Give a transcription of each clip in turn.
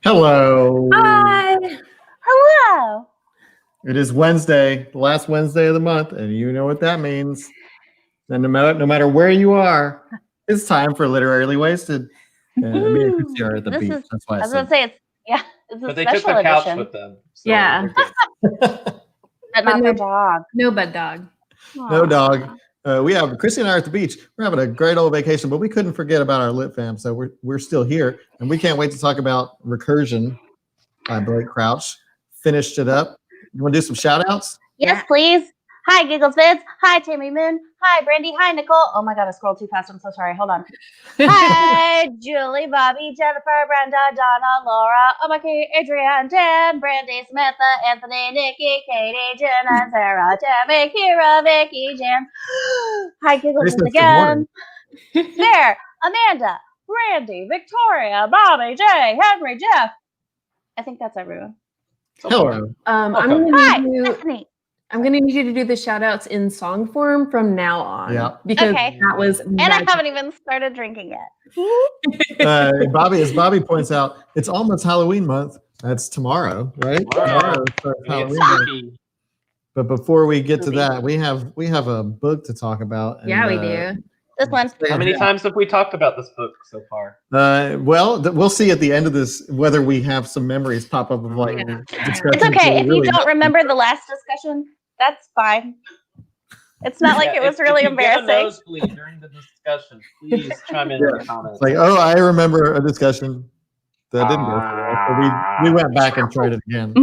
Hello. Hi. Hello. It is Wednesday, the last Wednesday of the month, and you know what that means. And no matter where you are, it's time for Literarily Wasted. And me and Chrissy are at the beach. That's why I was going to say it's a But they special took the couch edition. with them. So Yeah. they're good. But not their dog. No bed dog. No dog. We have Chrissy and I are at the beach. We're having a great old vacation, but we couldn't forget about our Lit fam, so we're still here, and we can't wait to talk about Recursion by Blake Crouch. Finished it up. You want to do some shout outs? Yes, please. Hi, Giggles Vids. Hi, Tammy Moon. Hi, Brandy. Hi, Nicole. Oh my God, I scrolled too fast. I'm so sorry. Hold on. Hi, Julie, Bobby, Jennifer, Brenda, Donna, Laura, Omaki, Adrienne, Dan, Brandy, Samantha, Anthony, Nikki, Katie, Jenna, Sarah, Tammy, Kira, Vicky, Jan. Hi, Giggles Vids again. There, Amanda, Brandy, Victoria, Bobby, Jay, Henry, Jeff. I think that's everyone. Hello. I'm gonna need you to do the shout outs in song form from now on. Yeah. Because Okay. that was And I haven't even started drinking yet. Bobby, as Bobby points out, it's almost Halloween month. That's tomorrow, right? Tomorrow starts Halloween month. But before we get to that, we have a book to talk about. And, we do. This one. How many times have we talked about this book so far? Well, we'll see at the end of this whether we have some memories pop up of like. It's okay if you don't remember the last discussion. That's fine. It's not like it was really embarrassing. If you get a nosebleed during the discussion, please chime in the comments. Like, oh, I remember a discussion that didn't go well, so we went back and tried it again.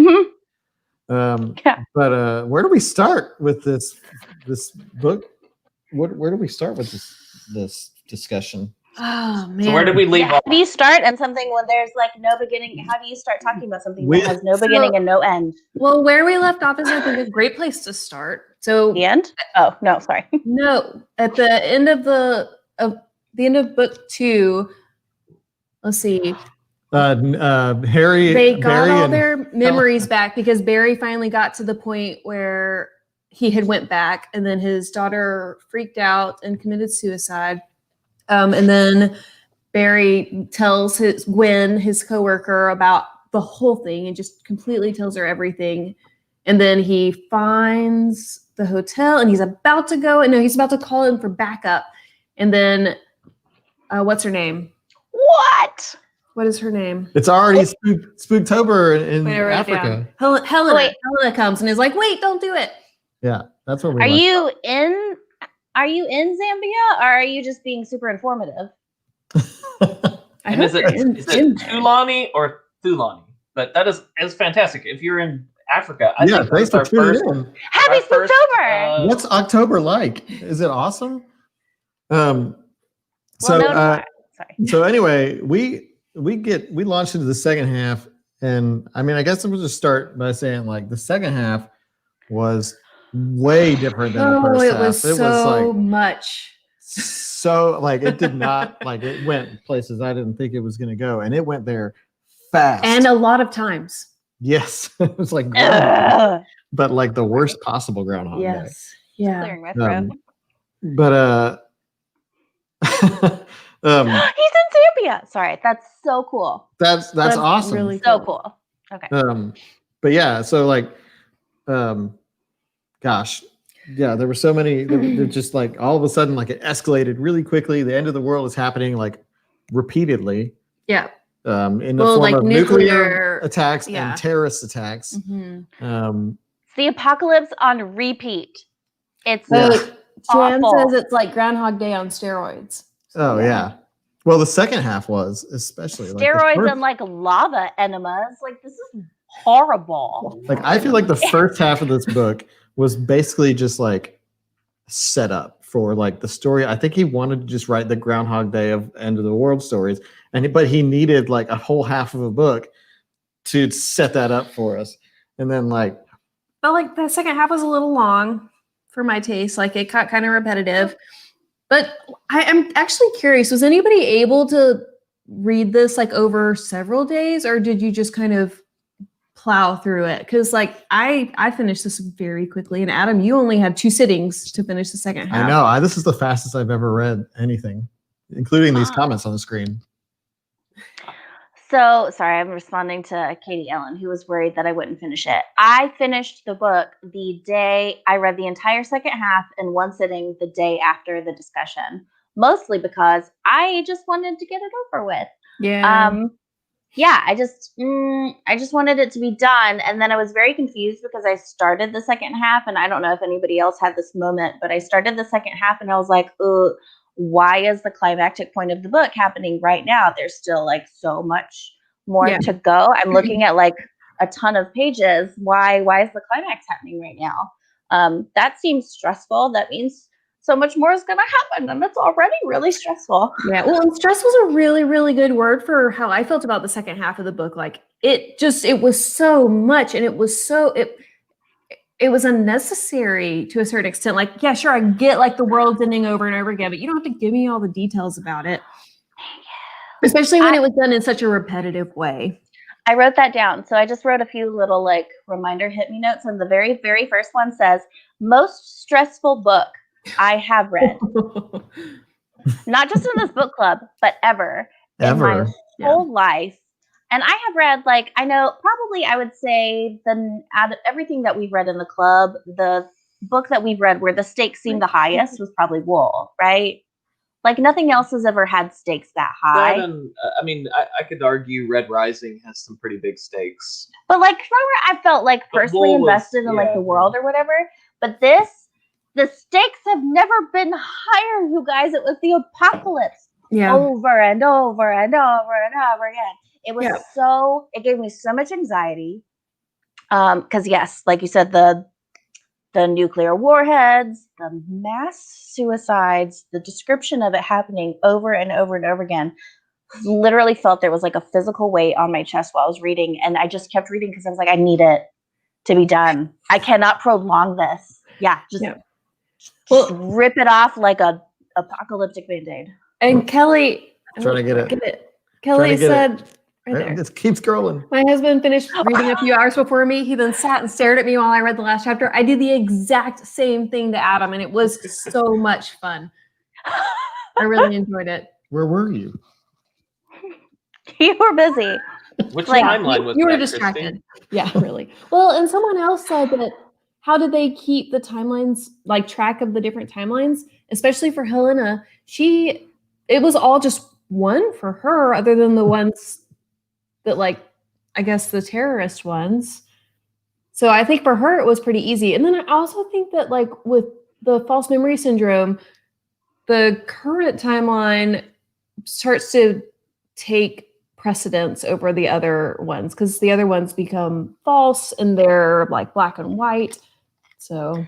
But where do we start with this book? Where do we start with this discussion? Oh man! So where did we leave off? How do you start and something when there's like no beginning? How do you start talking about something that has no beginning and no end? Well, where we left off is I think a great place to start. So the end? Oh no, sorry. No, at the end of end of book 2. Let's see. Harry. They got all their memories back because Barry finally got to the point where he had went back, and then his daughter freaked out and committed suicide. And then Barry tells Gwen, his coworker, about the whole thing and just completely tells her everything. And then he finds the hotel and he's about to go. And no, he's about to call in for backup. And then, what's her name? What is her name? It's already Spooktober in Africa. Helena comes and is like, wait, don't do it. Yeah, that's what we Are you in Zambia, or are you just being super informative? And is it Tulani or Thulani? But that is fantastic. If you're in Africa, I think thanks for tuning in. Happy Spooktober! What's October like? Is it awesome? So anyway, we launched into the second half, and I mean, I guess I'm gonna just start by saying like the second half was way different than the first half. It was much. So like it did not like it went places I didn't think it was going to go, and it went there fast and a lot of times. Yes, it was like, but like the worst possible Groundhog Day. Yes, yeah. Clearing my throat. But he's in Zambia. Sorry, that's so cool. That's awesome. Really so cool. Okay. But yeah, so like, gosh, yeah, there were so many. They're just like all of a sudden, like it escalated really quickly. The end of the world is happening like repeatedly. Yeah. In the form of nuclear attacks and terrorist attacks. Mm-hmm. It's the apocalypse on repeat. It's Jan says it's like Groundhog Day on steroids. So, yeah. Well, the second half was especially steroids and like lava enemas. Like this is horrible. Like I feel like the first half of this book was basically just like set up for like the story. I think he wanted to just write the Groundhog Day of end of the world stories, but he needed like a whole half of a book to set that up for us. And then like, but like the second half was a little long for my taste. Like it got kind of repetitive. But I'm actually curious, was anybody able to read this like over several days, or did you just kind of plow through it? Because like I finished this very quickly, and Adam, you only had 2 sittings to finish the second half. I know. This is the fastest I've ever read anything, including these comments on the screen. So sorry, I'm responding to Katie Ellen, who was worried that I wouldn't finish it. I finished the book the day I read the entire second half in one sitting the day after the discussion, mostly because I just wanted to get it over with. Yeah, I just wanted it to be done. And then I was very confused because I started the second half, and I don't know if anybody else had this moment, but I started the second half and I was like, oh, why is the climactic point of the book happening right now? There's still like so much more to go. I'm looking at like a ton of pages. Why is the climax happening right now? That seems stressful. That means so much more is going to happen, and it's already really stressful. Yeah, well, and stress was a really, really good word for how I felt about the second half of the book. Like it was so much, and it was unnecessary to a certain extent. Like, yeah, sure, I get like the world's ending over and over again, but you don't have to give me all the details about it. Especially when it was done in such a repetitive way. I wrote that down. So I just wrote a few little like reminder hit me notes. And the very, very first one says, most stressful book I have read. Not just in this book club, but ever. In my whole life. And I have read, like, I know probably I would say out of everything that we've read in the club, the book that we've read where the stakes seemed the highest was probably Wool, right? Like nothing else has ever had stakes that high. I mean, I could argue Red Rising has some pretty big stakes. But like, I felt like personally invested in like the world or whatever. But the stakes have never been higher, you guys. It was the apocalypse over and over and over and over again. It was it gave me so much anxiety. Because yes, like you said, the nuclear warheads, the mass suicides, the description of it happening over and over and over again, literally felt there was like a physical weight on my chest while I was reading. And I just kept reading because I was like, I need it to be done. I cannot prolong this. Yeah, just rip it off like a apocalyptic Band-Aid. And Kelly, trying to get it. Kelly said, right there. Just keep scrolling. My husband finished reading a few hours before me. He then sat and stared at me while I read the last chapter. I did the exact same thing to Adam, and it was so much fun. I really enjoyed it. Where were you? You were busy. Which timeline was you that, were distracted. Christy? Yeah, really. Well, and someone else said that how did they keep the timelines, like track of the different timelines, especially for Helena? It was all just one for her, other than the ones that, like, I guess the terrorist ones. So I think for her it was pretty easy. And then I also think that, like, with the false memory syndrome, the current timeline starts to take precedence over the other ones because the other ones become false and they're like black and white. So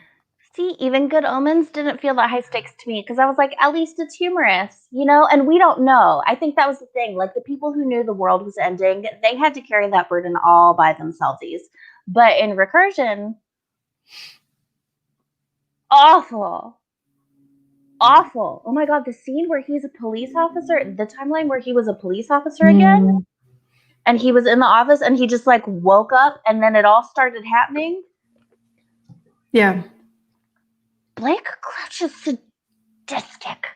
see, even Good Omens didn't feel that high stakes to me because I was like, at least it's humorous, you know? And we don't know. I think that was the thing. Like, the people who knew the world was ending, they had to carry that burden all by themselves. But in Recursion, awful. Oh my God, the scene where he's a police officer, the timeline where he was a police officer again, and he was in the office and he just like woke up and then it all started happening. Yeah. Blake Crouch is sadistic,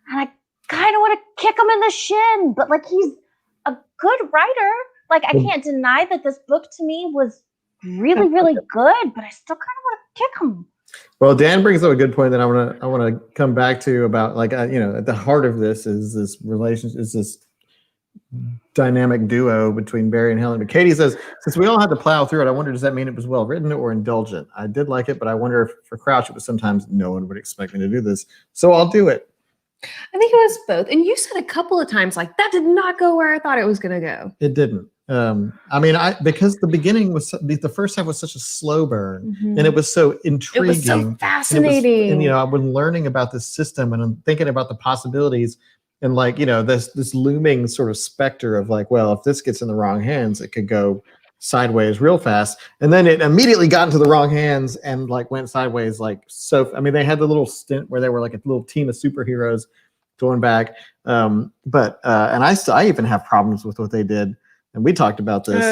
and I kind of want to kick him in the shin, but like, he's a good writer. Like, I can't deny that this book to me was really, really good, but I still kind of want to kick him. Well, Dan brings up a good point that I want to come back to about, like, you know, at the heart of this is this relationship, is this dynamic duo between Barry and Helen. But Katie says, since we all had to plow through it, I wonder, does that mean it was well written or indulgent? I did like it, but I wonder if for Crouch it was sometimes no one would expect me to do this, so I'll do it. I think it was both. And you said a couple of times, like, that did not go where I thought it was going to go. It didn't. I mean, because the beginning was, the first half was such a slow burn, and it was so intriguing. It was so fascinating. And you know, I've been learning about this system, and I'm thinking about the possibilities, and like, you know, this looming sort of specter of like, well, if this gets in the wrong hands, it could go sideways real fast. And then it immediately got into the wrong hands and like went sideways. Like, so, I mean, they had the little stint where they were like a little team of superheroes going back. And I even have problems with what they did. And we talked about this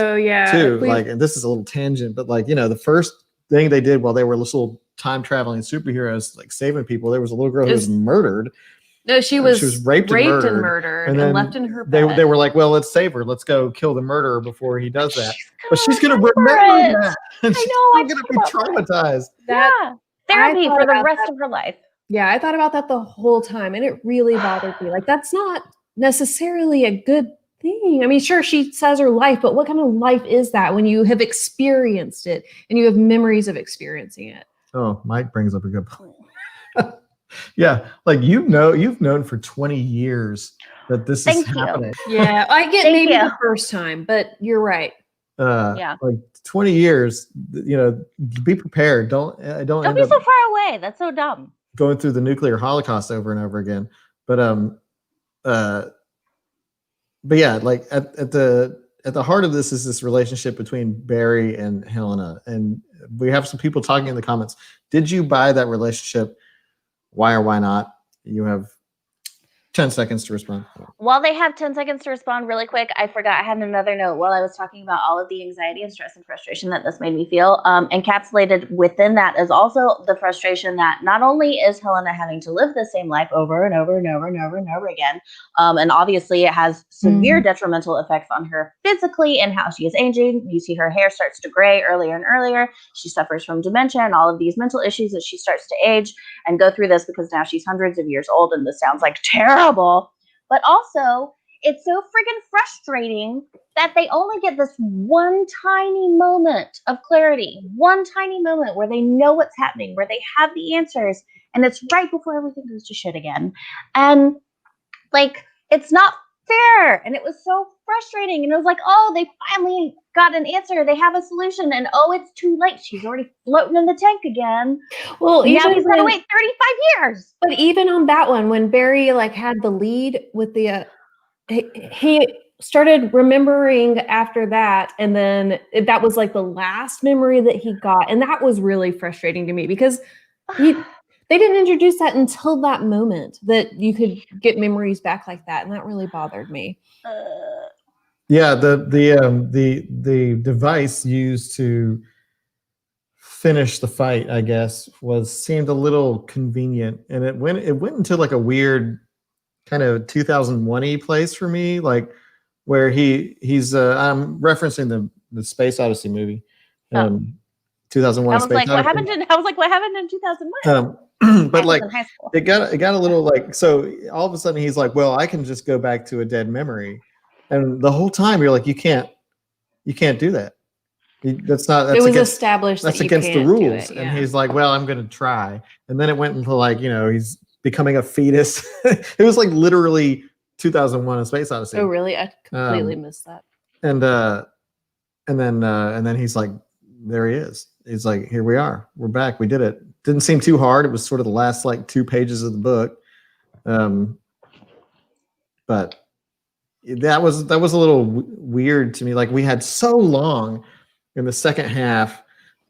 too. Like, and this is a little tangent, but like, you know, the first thing they did while they were little time traveling superheroes, like saving people, there was a little girl who was murdered. No, she was raped and murdered and then left in her bed. they were like, well, let's save her. Let's go kill the murderer before he does that. But she's gonna remember remember it. that. And she's I still gonna talk be about traumatized. Yeah. Therapy thought for the about rest that. of her life. Yeah, I thought about that the whole time, and it really bothered me. Like, that's not necessarily a good thing. I mean, sure, she says her life, but what kind of life is that when you have experienced it and you have memories of experiencing it? Oh, Mike brings up a good point. Yeah, like you've known for 20 years that this is happening. Yeah, I get Thank maybe you. the first time, but you're right. Yeah. Like 20 years, be prepared. Don't end Don't be up so far away. That's so dumb. going through the nuclear holocaust over and over again. But yeah, like at the heart of this is this relationship between Barry and Helena, and we have some people talking in the comments. Did you buy that relationship? Why or why not? You have 10 seconds to respond. While they have 10 seconds to respond really quick, I forgot I had another note while I was talking about all of the anxiety and stress and frustration that this made me feel. Encapsulated within that is also the frustration that not only is Helena having to live the same life over and over and over and over and over again, and obviously it has severe detrimental effects on her physically and how she is aging. You see her hair starts to gray earlier and earlier. She suffers from dementia and all of these mental issues as she starts to age and go through this because now she's hundreds of years old, and this sounds like terrible. But also, it's so freaking frustrating that they only get this one tiny moment of clarity, one tiny moment where they know what's happening, where they have the answers, and it's right before everything goes to shit again. And like, it's not fair. And it was so frustrating. And it was like, oh, they finally got an answer. They have a solution. And oh, it's too late. She's already floating in the tank again. Well, now he's got to wait 35 years. But even on that one, when Barry had the lead with the, he started remembering after that, and then that was like the last memory that he got, and that was really frustrating to me because they didn't introduce that until that moment that you could get memories back like that, and that really bothered me. Yeah, the device used to finish the fight, I guess, seemed a little convenient, and it went into like a weird kind of 2001-y place for me, like where he's I'm referencing the Space Odyssey movie, 2001. I was like, what happened in 2001? But like it got a little like, so all of a sudden he's like, well, I can just go back to a dead memory, and the whole time you're like, you can't do that. That's established. That's against the rules. And he's like, well, I'm going to try. And then it went into like, he's becoming a fetus. It was like literally 2001: A Space Odyssey. Oh, really? I completely missed that. And then he's like, there he is. He's like, here we are. We're back. We did it. Didn't seem too hard. It was sort of the last like 2 pages of the book. But that was a little weird to me. Like, we had so long in the second half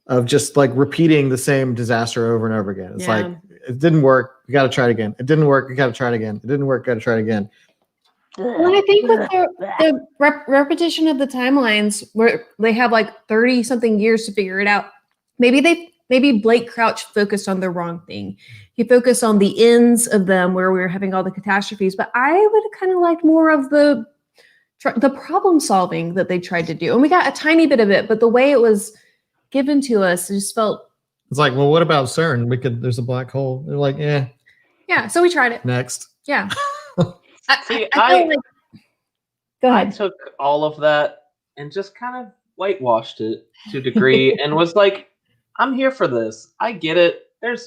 of just like repeating the same disaster over and over again. It's like, it didn't work. We got to try it again. It didn't work. We got to try it again. It didn't work. Got to try it again. Well, I think with the repetition of the timelines, where they have like 30 something years to figure it out, maybe Blake Crouch focused on the wrong thing. He focused on the ends of them where we were having all the catastrophes, but I would have kind of liked more of the problem solving that they tried to do. And we got a tiny bit of it, but the way it was given to us, it just felt. It's like, well, what about CERN? There's a black hole. They're like, yeah. Yeah. So we tried it. Next. Yeah. See, go ahead. I took all of that and just kind of whitewashed it to a degree and was like, I'm here for this. I get it.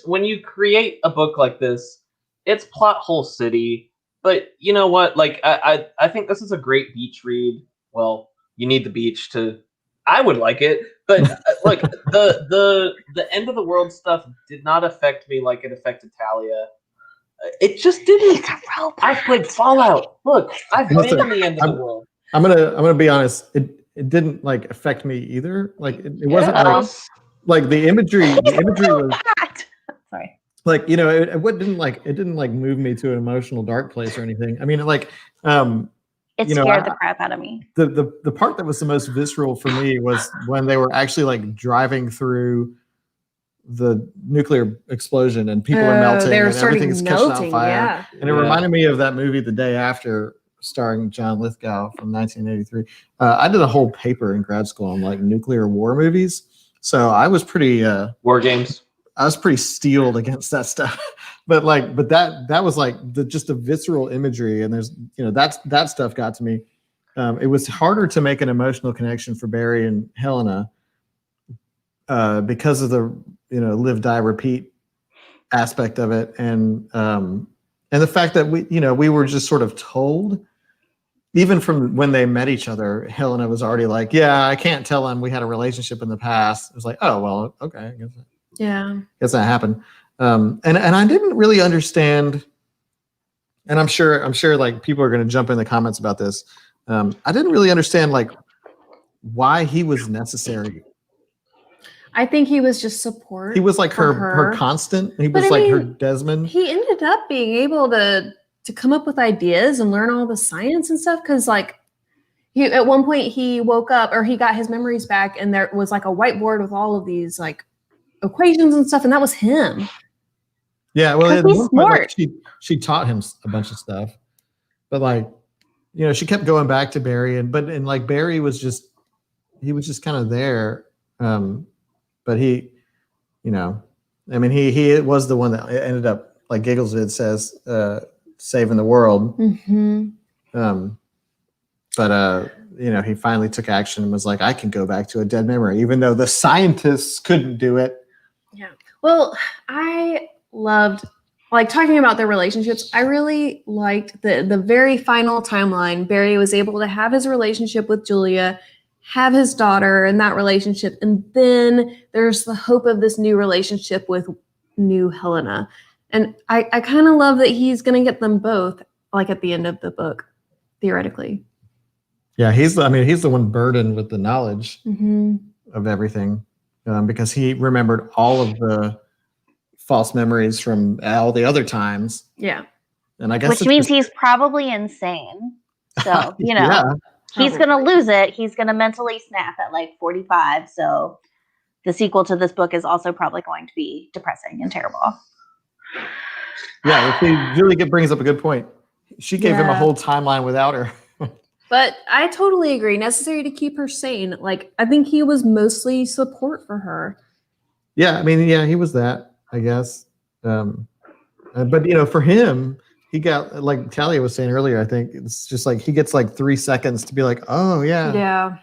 When you create a book like this, it's plot hole city. But you know what? Like, I think this is a great beach read. Well, you need the beach to. I would like it, but like the end of the world stuff did not affect me like it affected Talia. It just didn't. I've played Fallout. Look, I've been in the end of the world. I'm gonna be honest. It didn't like affect me either. Like it wasn't like the imagery. The imagery was. Sorry. Like, it didn't move me to an emotional dark place or anything. I mean, like, it scared the crap out of me. The part that was the most visceral for me was when they were actually like driving through the nuclear explosion and people are melting They were and starting everything's catching on melting. fire. Yeah. And it reminded me of that movie The Day After, starring John Lithgow from 1983. I did a whole paper in grad school on like nuclear war movies, so I was pretty War Games. I was pretty steeled against that stuff. but that was like just the visceral imagery, and there's that stuff got to me. It was harder to make an emotional connection for Barry and Helena because of the live, die, repeat aspect of it, and the fact that we were just sort of told, even from when they met each other, Helena was already like, yeah, I can't tell him we had a relationship in the past. It was like, oh, well, okay. I guess that happened. And I didn't really understand, and I'm sure like people are going to jump in the comments about this. I didn't really understand like why he was necessary. I think he was just support. He was like her constant. He was her Desmond. He ended up being able to come up with ideas and learn all the science and stuff, because like at one point he woke up, or he got his memories back, and there was like a whiteboard with all of these like equations and stuff, and that was him. Yeah, well, at he's one smart. point, like, she taught him a bunch of stuff, but like she kept going back to Barry, and like Barry was just kind of there, but he he was the one that ended up, like Gigglesvid says, saving the world. Mm-hmm. But he finally took action and was like, I can go back to a dead memory, even though the scientists couldn't do it. Yeah. Well, I loved like talking about their relationships. I really liked the very final timeline. Barry was able to have his relationship with Julia, have his daughter in that relationship, and then there's the hope of this new relationship with new Helena. And I kind of love that he's going to get them both, like at the end of the book, theoretically. Yeah, he's the one burdened with the knowledge Mm-hmm. of everything, because he remembered all of the false memories from all the other times. Yeah. And I guess Which means he's probably insane. So, yeah. He's going to lose it. He's going to mentally snap at like 45. So the sequel to this book is also probably going to be depressing and terrible. Yeah, Julie brings up a good point. She gave him a whole timeline without her. But I totally agree. Necessary to keep her sane. Like, I think he was mostly support for her. Yeah, he was that, I guess. But for him, he got, like Talia was saying earlier, I think it's just like he gets like 3 seconds to be like, oh yeah,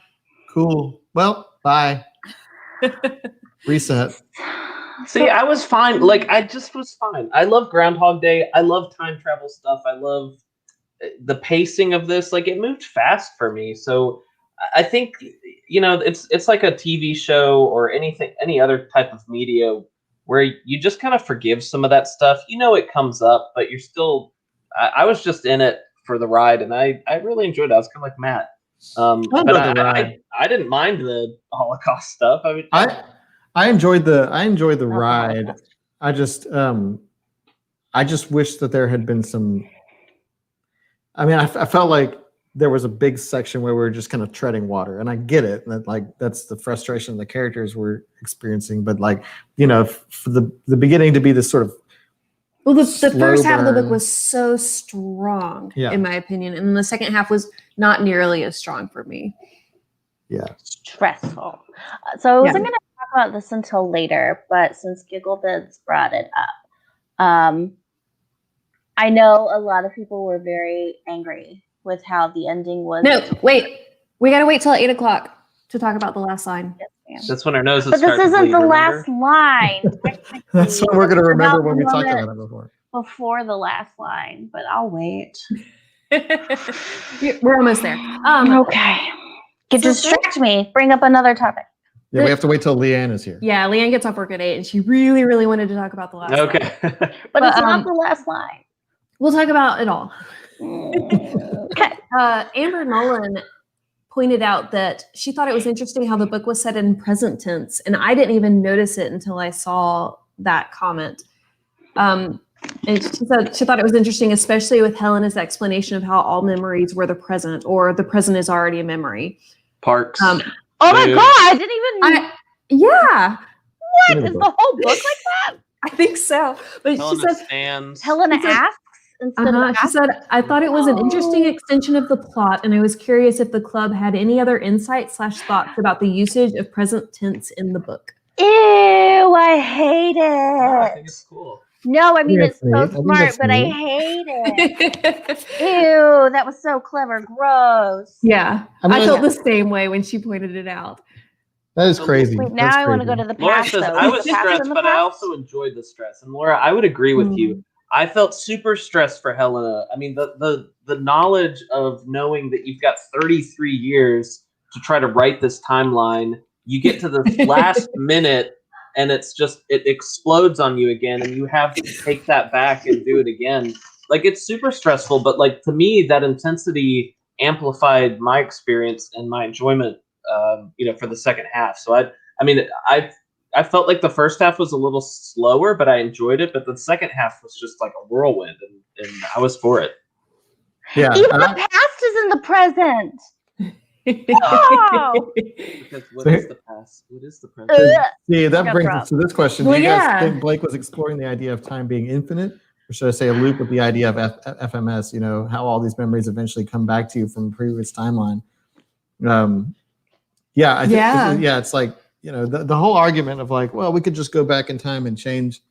cool. Well, bye. Reset. See, I was fine. Like, I just was fine. I love Groundhog Day. I love time travel stuff. I love the pacing of this. Like, it moved fast for me. So I think, it's like a TV show or any other type of media where you just kind of forgive some of that stuff. It comes up, but you're still, I was just in it for the ride, and I really enjoyed it. I was kind of like Matt. But I didn't mind the Holocaust stuff. I enjoyed the ride. I just wish that there had been some. I felt like there was a big section where we were just kind of treading water, and I get it. And that's the frustration the characters were experiencing. But for the beginning to be this sort of the first half of the book was so strong, in my opinion, and the second half was not nearly as strong for me. Yeah, stressful. So I wasn't going to talk about this until later, but since Gigglebids brought it up, I know a lot of people were very angry with how the ending was. No, wait. We got to wait till 8 o'clock to talk about the last line. Yes, that's when our noses But start this to isn't bleed, the remember? last line. that's what we're going to remember when we talked about it before. Before the last line, but I'll wait. We're almost there. Okay. Distract me. Bring up another topic. Yeah, we have to wait till Leanne is here. Yeah, Leanne gets off work at 8, and she really, really wanted to talk about the last line. Okay. But it's not the last line. We'll talk about it all. Okay. Amber Nolan pointed out that she thought it was interesting how the book was set in present tense, and I didn't even notice it until I saw that comment. And she said she thought it was interesting, especially with Helena's explanation of how all memories were the present, or the present is already a memory. Parks. Oh my god! I didn't even. Yeah. What? Is the whole book like that? I think so. But Helena she said, stands. Helena She said- asks instead of she asks? said, I thought it was an interesting Oh. extension of the plot, and I was curious if the club had any other insight/thoughts about the usage of present tense in the book. Ew, I hate I it. think it's cool. No, I mean, that's it's so neat. I think smart, that's but I neat. hate it. Ew, that was so clever. Gross. Yeah, I mean, I felt the same way when she pointed it out. that is crazy. Wait, now That's I want to crazy. go to the Laura past, says, though. I Is was the past in stressed, the but I past? also enjoyed the stress. And Laura, I would agree with you. I felt super stressed for Helena. I mean, the knowledge of knowing that you've got 33 years to try to write this timeline, you get to the last minute and it's just, it explodes on you again, and you have to take that back and do it again. Like, it's super stressful, but like, to me, that intensity amplified my experience and my enjoyment, for the second half. So I felt like the first half was a little slower, but I enjoyed it. But the second half was just like a whirlwind, and I was for it. Yeah. Even the past is in the present. Oh. Because what is the past? What is the present? Ugh. See, that got brings throat. us to this question. Well, Do you guys yeah. think Blake was exploring the idea of time being infinite? Or should I say a loop with the idea of FMS, how all these memories eventually come back to you from a previous timeline? I think it's like, the whole argument of like, well, we could just go back in time and change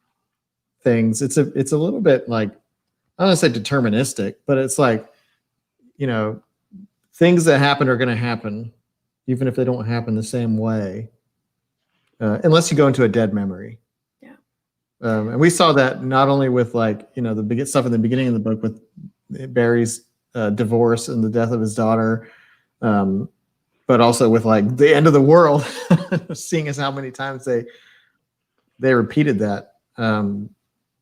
things. It's a little bit like, I don't want to say deterministic, but it's like, things that happen are going to happen, even if they don't happen the same way, unless you go into a dead memory. Yeah. And we saw that not only with like, the big stuff in the beginning of the book with Barry's divorce and the death of his daughter, but also with like the end of the world, seeing as how many times they repeated that.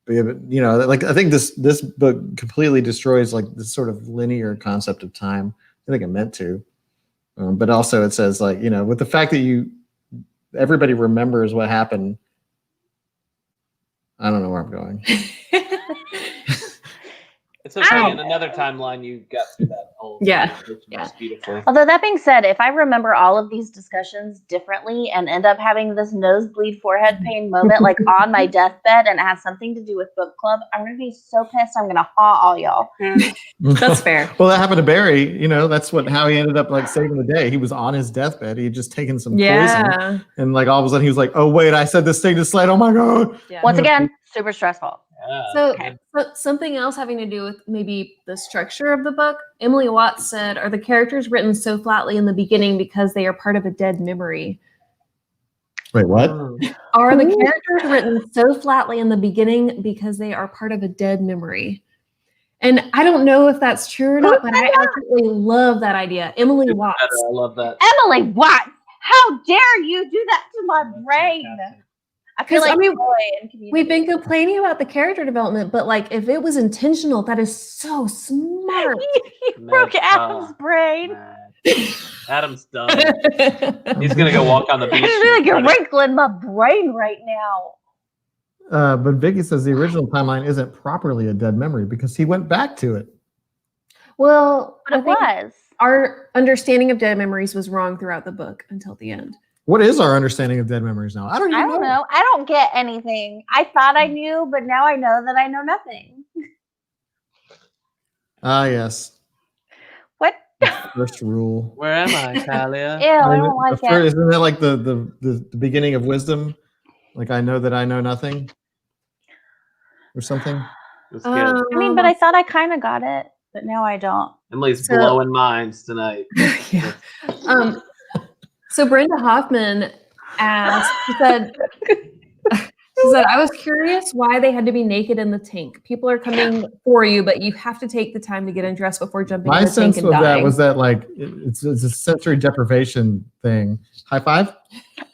Like I think this book completely destroys like this sort of linear concept of time. I think it meant to, but also it says like, with the fact that everybody remembers what happened. I don't know where I'm going. It's okay. In another timeline, you got through that whole situation just beautifully. Although that being said, if I remember all of these discussions differently and end up having this nosebleed forehead pain moment like on my deathbed and it has something to do with book club, I'm going to be so pissed I'm going to haunt all y'all. That's fair. Well, that happened to Barry. That's how he ended up like saving the day. He was on his deathbed. He had just taken some poison. And like all of a sudden he was like, oh, wait, I said this thing to Slade. Oh, my God. Yeah. Once again, super stressful. So something else having to do with maybe the structure of the book, Emily Watts said, are the characters written so flatly in the beginning because they are part of a dead memory? Wait, what? Are the characters written so flatly in the beginning because they are part of a dead memory? And I don't know if that's true or not, but I absolutely love that idea. Emily Watts. I love that. Emily Watts, how dare you do that to my brain? I feel like we've been complaining about the character development, but like if it was intentional, that is so smart. You broke Adam's brain. Adam's done. He's gonna go walk on the beach. I feel like you're wrinkling my brain right now. But Vicky says the original timeline isn't properly a dead memory because he went back to it. Well, but it was. Our understanding of dead memories was wrong throughout the book until the end. What is our understanding of dead memories now? I don't know. I don't get anything. I thought I knew, but now I know that I know nothing. Ah, yes. What? First rule. Where am I, Talia? Ew, I don't like it. Isn't that like the beginning of wisdom? Like I know that I know nothing, or something. I mean, but I thought I kind of got it, but now I don't. Emily's blowing minds tonight. Yeah. So Brenda Hoffman asked, she said, I was curious why they had to be naked in the tank. People are coming for you, but you have to take the time to get undressed before jumping in the tank and dying. My sense of that was that like, it's a sensory deprivation thing. High five?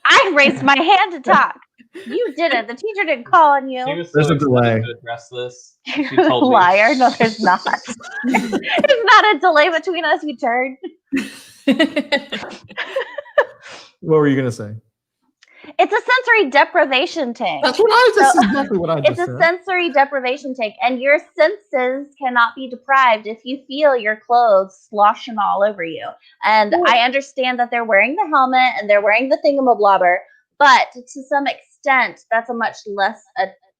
I raised my hand to talk. You didn't. The teacher didn't call on you. There's a delay. To address this. She told liar. Me. No, there's not. There's not a delay between us, you turd. What were you going to say? It's a sensory deprivation tank. That's what I just exactly what I just said. It's a sensory deprivation tank, and your senses cannot be deprived if you feel your clothes sloshing all over you. And I understand that they're wearing the helmet and they're wearing the thingamablobber, but to some extent, extent, that's a much less,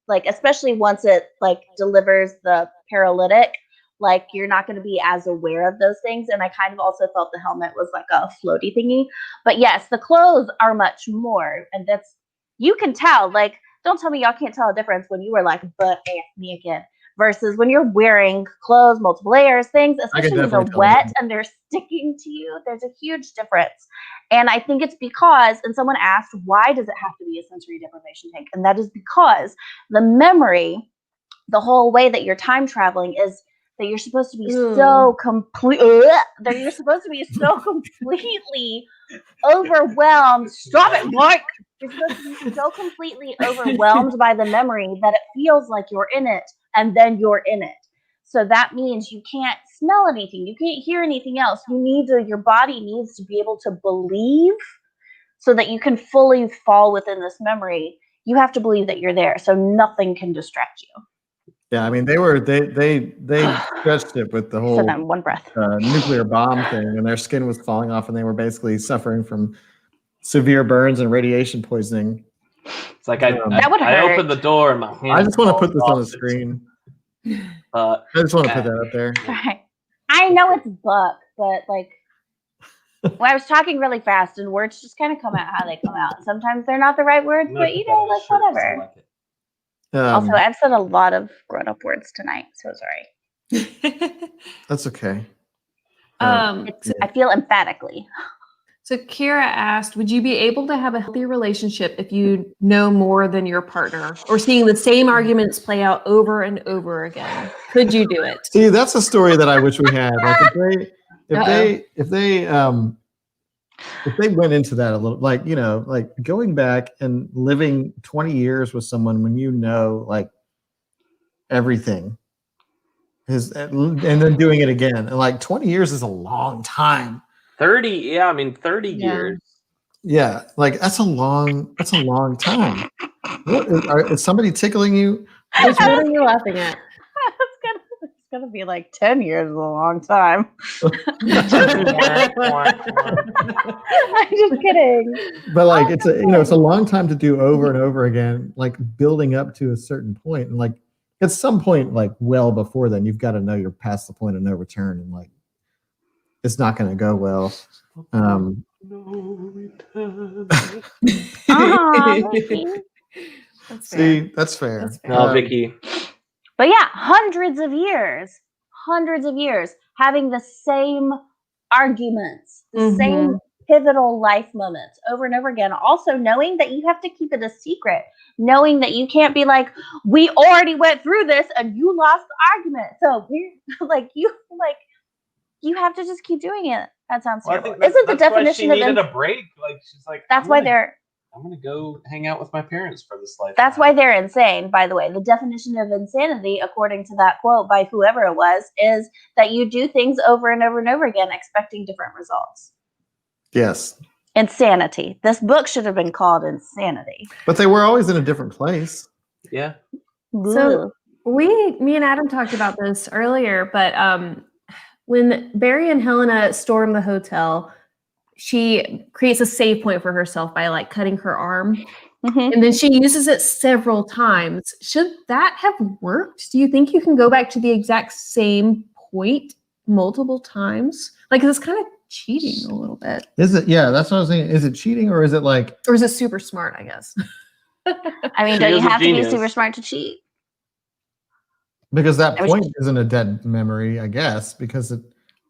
like, especially once it like delivers the paralytic, like you're not going to be as aware of those things. And I kind of also felt the helmet was like a floaty thingy. But yes, the clothes are much more, and that's, you can tell. Like, don't tell me y'all can't tell a difference when you were like butt ass naked versus when you're wearing clothes, multiple layers, things, especially when they're wet and they're sticking to you. There's a huge difference. And I think it's because, and someone asked, why does it have to be a sensory deprivation tank? And that is because the memory, the whole way that you're time traveling is that you're supposed to be so complete, that you're supposed to be so completely overwhelmed. Stop it, Mike! You're supposed to be so completely overwhelmed by the memory that it feels like you're in it, and then you're in it. So that means you can't smell anything, you can't hear anything else. You need to, your body needs to be able to believe so that you can fully fall within this memory. You have to believe that you're there, so nothing can distract you. Yeah, I mean, they stretched it with the whole So then, one breath. Nuclear bomb thing, and their skin was falling off, and they were basically suffering from severe burns and radiation poisoning. It's like that would I hurt. opened the door and my hand. I just want to put this on the screen. I just want to put that up there. Right. I know it's Buck, but like, well, I was talking really fast, and words just kind of come out how they come out. Sometimes they're not the right words, but you know, like whatever. Also, I've said a lot of grown-up words tonight, so sorry. That's okay. I I feel emphatically. So Kira asked, would you be able to have a healthy relationship if you know more than your partner, or seeing the same arguments play out over and over again? Could you do it? See, that's a story that I wish we had. Like if they went into that a little, like, you know, like going back and living 20 years with someone when you know like everything is, and then doing it again, and like 20 years is a long time. 30, yeah, I mean 30 years. Yeah, like that's a long time. Is somebody tickling you? What are you laughing at? It's gonna be like 10 years is a long time. I'm just kidding. But like it's a long time to do over and over again, like building up to a certain point, and like at some point, like well before then, you've got to know you're past the point of no return, and like it's not going to go well. See, that's fair. No, Vicky. But yeah, hundreds of years having the same arguments, the same pivotal life moments over and over again. Also knowing that you have to keep it a secret, knowing that you can't be like, we already went through this and you lost the argument. So you have to just keep doing it. That sounds terrible. Isn't the definition of needed a break? Like she's like, that's why I'm gonna go hang out with my parents for this life. That's why they're insane, by the way. The definition of insanity, according to that quote by whoever it was, is that you do things over and over and over again, expecting different results. Yes. Insanity. This book should have been called Insanity. But they were always in a different place. Yeah. So me and Adam talked about this earlier, but when Barry and Helena storm the hotel, she creates a save point for herself by like cutting her arm. And then she uses it several times. Should that have worked? Do you think you can go back to the exact same point multiple times? Like, it's kind of cheating a little bit. Is it? Yeah, that's what I was saying. Is it cheating, or is it like... Or is it super smart, I guess? I mean, don't you have to be super smart to cheat? Because that point isn't a dead memory, I guess, because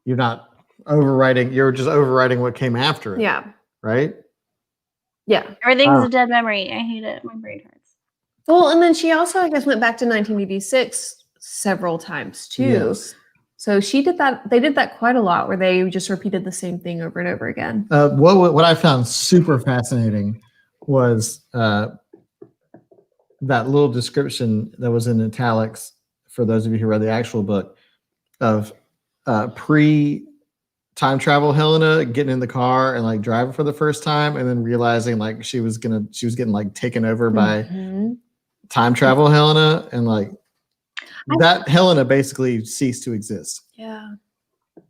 you're not overwriting, you're just overwriting what came after it. Yeah. Right? Yeah. Everything's a dead memory. I hate it. My brain hurts. Well, and then she also, I guess, went back to 1986 several times too. Yes. So she did that. They did that quite a lot, where they just repeated the same thing over and over again. What I found super fascinating was that little description that was in italics, for those of you who read the actual book, of pre-time travel Helena getting in the car and like driving for the first time, and then realizing like she was getting like taken over by time travel Helena, and like that Helena basically ceased to exist. Yeah. Do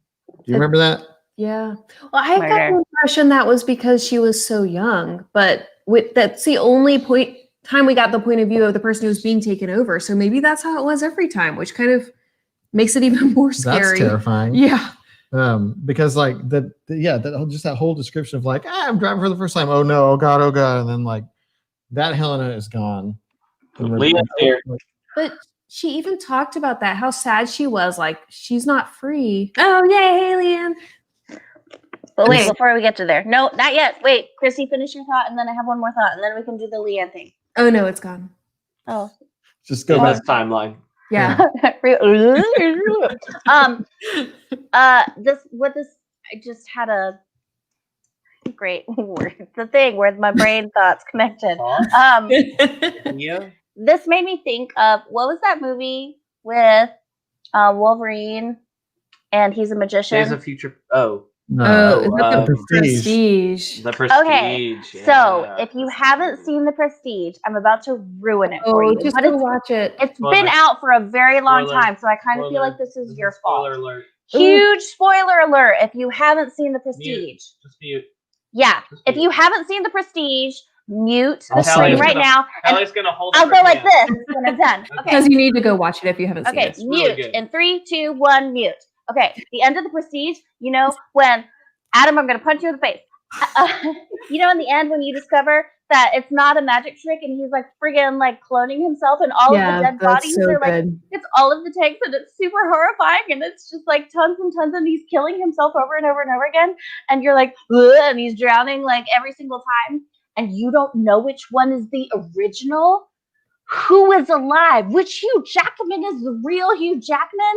you remember that? Yeah. Well, I got the impression that was because she was so young, but that's the only point time we got the point of view of the person who was being taken over. So maybe that's how it was every time, which kind of makes it even more scary. That's terrifying. Yeah. Because like that whole description of like, I'm driving for the first time. Oh no, oh god, and then like that Helena is gone. Leah's here. But she even talked about that, how sad she was. Like, she's not free. Oh, yay, Leanne. But wait, before we get to there. No, not yet. Wait, Chrissy, finish your thought, and then I have one more thought, and then we can do the Leanne thing. Oh, no, it's gone. Oh. Just go In back. this timeline. Yeah. I just had a great word. The thing where my brain thoughts connected. Yeah. This made me think of, what was that movie with Wolverine and he's a magician? Days of Future. Oh. No, the Prestige. The Prestige. Okay, yeah. so if you haven't seen The Prestige, I'm about to ruin it for you. Just But go watch it. It's Spoiler. been out for a very long Spoiler. time, so I kind of feel Spoiler. like this is your Spoiler fault. alert. Huge spoiler alert if you haven't seen The Prestige. Just mute. Yeah, Just if mute. you haven't seen The Prestige, mute I'll the stream silence right it. now. And Allie's gonna hold. I'll up go her like hand. this when I'm done. Okay. Because you need to go watch it if you haven't seen Okay, it. It's really mute. good. In 3, 2, 1, mute. Okay, the end of The Prestige, you know, when Adam, I'm going to punch you in the face. You know, in the end, when you discover that it's not a magic trick and he's like friggin' like cloning himself and all of the dead bodies so are like, good. it's all of the tanks and it's super horrifying and it's just like tons and tons and he's killing himself over and over and over again. And you're like, ugh, and he's drowning like every single time. And you don't know which one is the original. Who is alive? Which Hugh Jackman is the real Hugh Jackman?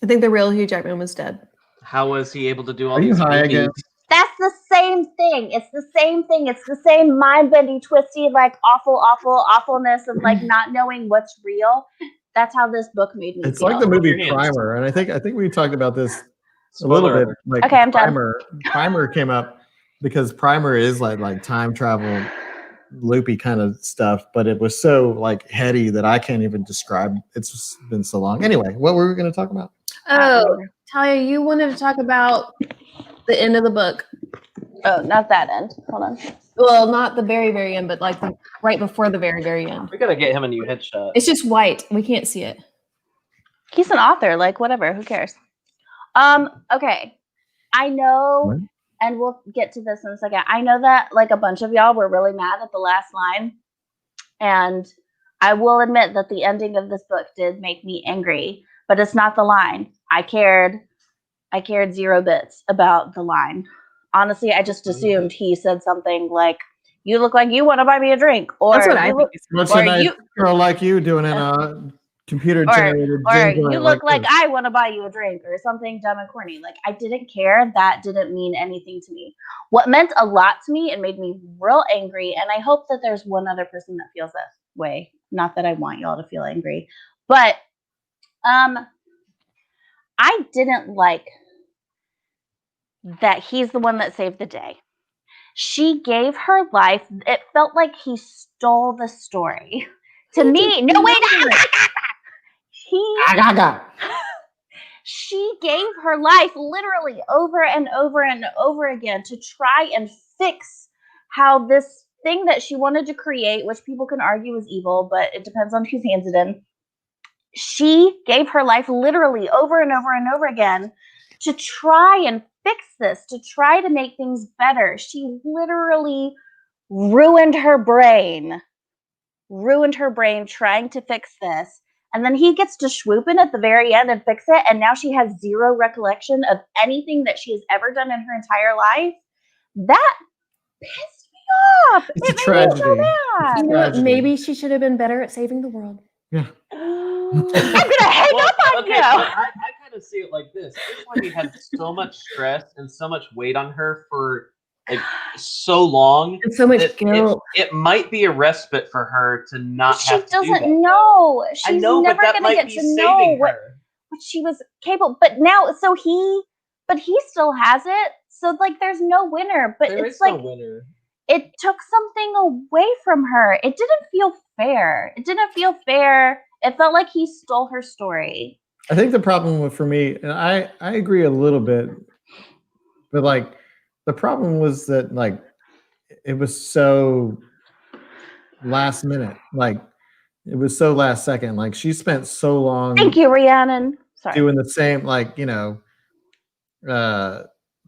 I think the real Hugh Jackman was dead. How was he able to do all Are you these high movies? again? That's the same thing. It's the same thing. It's the same mind-bending, twisty, like awfulness of like not knowing what's real. That's how this book made me It's feel. like the movie Your hands. Primer, and I think we talked about this a Spoiler little bit. alert. Like Okay, I'm done. Primer came up because Primer is like time travel, loopy kind of stuff, but it was so like heady that I can't even describe. It's just been so long. Anyway, what were we going to talk about? Oh, Talia, you wanted to talk about the end of the book. Oh, not that end. Hold on. Well, not the very, very end, but like right before the very, very end. We gotta get him a new headshot. It's just white. We can't see it. He's an author. Like whatever. Who cares? Okay. I know, What? and we'll get to this in a second. I know that like a bunch of y'all were really mad at the last line, and I will admit that the ending of this book did make me angry. But it's not the line. I cared 0 bits about the line. Honestly, I just assumed he said something like, "You look like you want to buy me a drink," or That's what I "You think. look- What's Or a nice you- girl like you doing in a computer generated or jingle "You look like this? I want to buy you a drink," or something dumb and corny. Like I didn't care. That didn't mean anything to me. What meant a lot to me and made me real angry, and I hope that there's one other person that feels that way. Not that I want y'all to feel angry, but I didn't like that he's the one that saved the day. She gave her life. It felt like he stole the story. To me, no, wait. She gave her life literally over and over and over again to try and fix how this thing that she wanted to create, which people can argue is evil, but it depends on whose hands it in. She gave her life literally over and over and over again to try and fix this, to try to make things better. She literally ruined her brain trying to fix this. And then he gets to swoop in at the very end and fix it. And now she has zero recollection of anything that she has ever done in her entire life. That pissed me off. It's a It made me tragedy. so mad. You know what? Tragedy. Maybe she should have been better at saving the world. Yeah. I'm gonna hang up on okay, you. but I kind of see it like this. This lady had so much stress and so much weight on her for like so long. And so much that guilt. It might be a respite for her to not She have to do that. doesn't know. I She's know, never but that gonna might get be to saving know what her. she was capable. But now, but he still has it. So like, there's no winner. But There it's is like no winner. it took something away from her. It didn't feel fair. It felt like he stole her story. I think the problem for me, and I agree a little bit, but like the problem was that like it was so last minute. Like it was so last second. Like she spent so long Thank you, Rhiannon. Sorry. doing the same, like,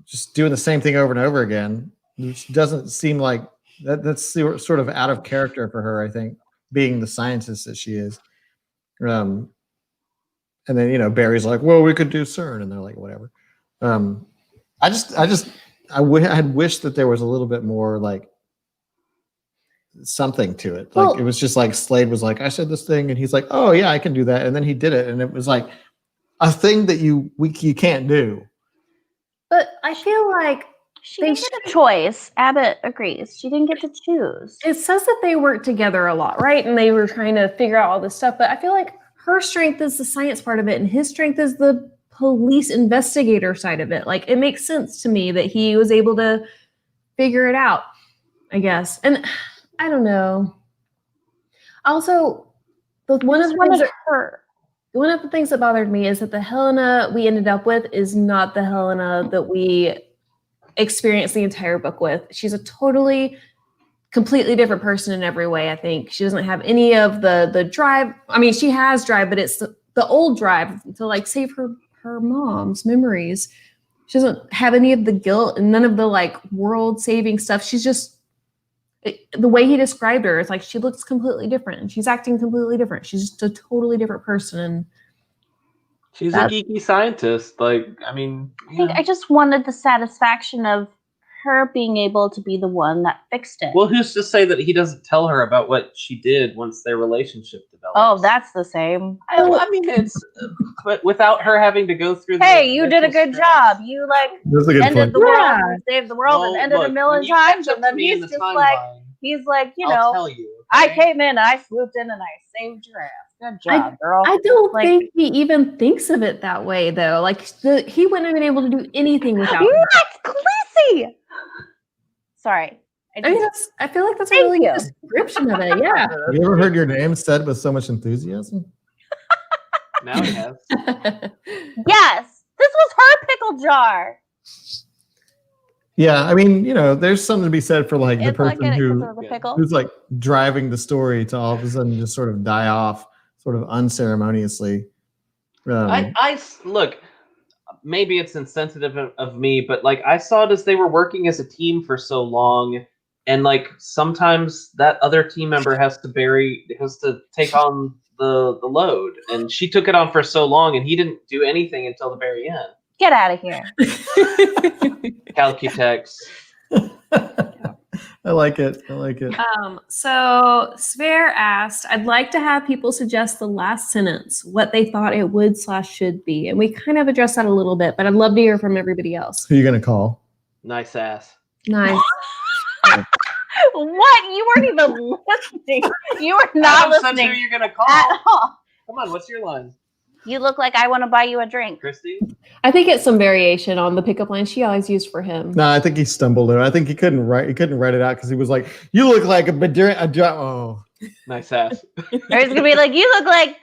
just doing the same thing over and over again, which doesn't seem like that's sort of out of character for her, I think, being the scientist that she is. And then, Barry's like, well, we could do CERN. And they're like, whatever. I had wished that there was a little bit more like something to it. Like it was just like Slade was like, I said this thing, and he's like, oh yeah, I can do that. And then he did it. And it was like a thing that you can't do. But I feel like she didn't get a choice. Abbott agrees. She didn't get to choose. It says that they worked together a lot, right? And they were trying to figure out all this stuff. But I feel like her strength is the science part of it, and his strength is the police investigator side of it. Like, it makes sense to me that he was able to figure it out, I guess. And I don't know. Also, one of the things that bothered me is that the Helena we ended up with is not the Helena that we experienced the entire book with. She's a completely different person in every way, I think. She doesn't have any of the drive. I mean, she has drive, but it's the old drive to like save her mom's memories. She doesn't have any of the guilt and none of the like world saving stuff. She's just the way he described her. It's like she looks completely different and she's acting completely different. She's just a totally different person. And she's a geeky scientist. Like, I mean, I think I just wanted the satisfaction of her being able to be the one that fixed it. Well, who's to say that he doesn't tell her about what she did once their relationship develops? Oh, that's the same. I mean, it's but without her having to go through. Hey, you did a good job. You like ended the world, and saved the world, and ended a million times, and then he's just like, I'll tell you. I came in, I swooped in, and I saved your ass. Good job, girl. I don't think he even thinks of it that way, though. Like he wouldn't have been able to do anything without her. What, Khaleesi? Sorry. I feel like that's a really good description of it. Yeah. Have you ever heard your name said with so much enthusiasm? Now he has. Yes, this was her pickle jar. Yeah, I mean, there's something to be said for like the person who's like driving the story to all of a sudden just sort of die off, sort of unceremoniously. I look. Maybe it's insensitive of me, but like I saw it as they were working as a team for so long, and like sometimes that other team member has to take on the load, and she took it on for so long, and he didn't do anything until the very end. Get out of here, Calcutex. I like it. So Sver asked, I'd like to have people suggest the last sentence, what they thought it would/should be. And we kind of addressed that a little bit, but I'd love to hear from everybody else. Who are you going to call? Nice ass. Nice. What? You weren't even listening. You were not listening. Who you're going to call. At all. Come on, what's your line? You look like I want to buy you a drink. Christy? I think it's some variation on the pickup line she always used for him. No, I think he stumbled it. I think he couldn't write it out because he was like, you look like oh. Nice ass. Or he's going to be like, you look like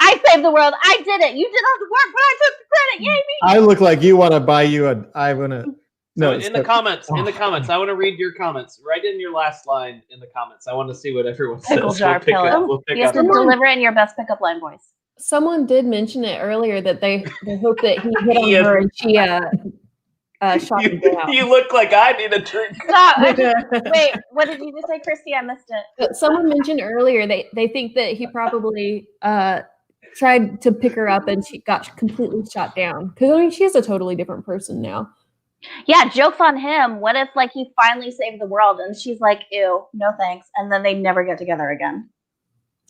I saved the world. I did it. You did all the work, but I took the credit. Yay, me. I look like you want to buy you in the comments, I want to read your comments. Write in your last line in the comments. I want to see what everyone says. Pickle jar pillow. You have to deliver in your best pickup line voice. Someone did mention it earlier that they hope that he hit on her and she shot him down. You look like I need a drink. Stop. Wait, what did you just say, Christy? I missed it. Someone mentioned earlier they think that he probably tried to pick her up and she got completely shot down. Because I mean, she's a totally different person now. Yeah, joke's on him. What if like he finally saved the world and she's like, ew, no thanks, and then they never get together again?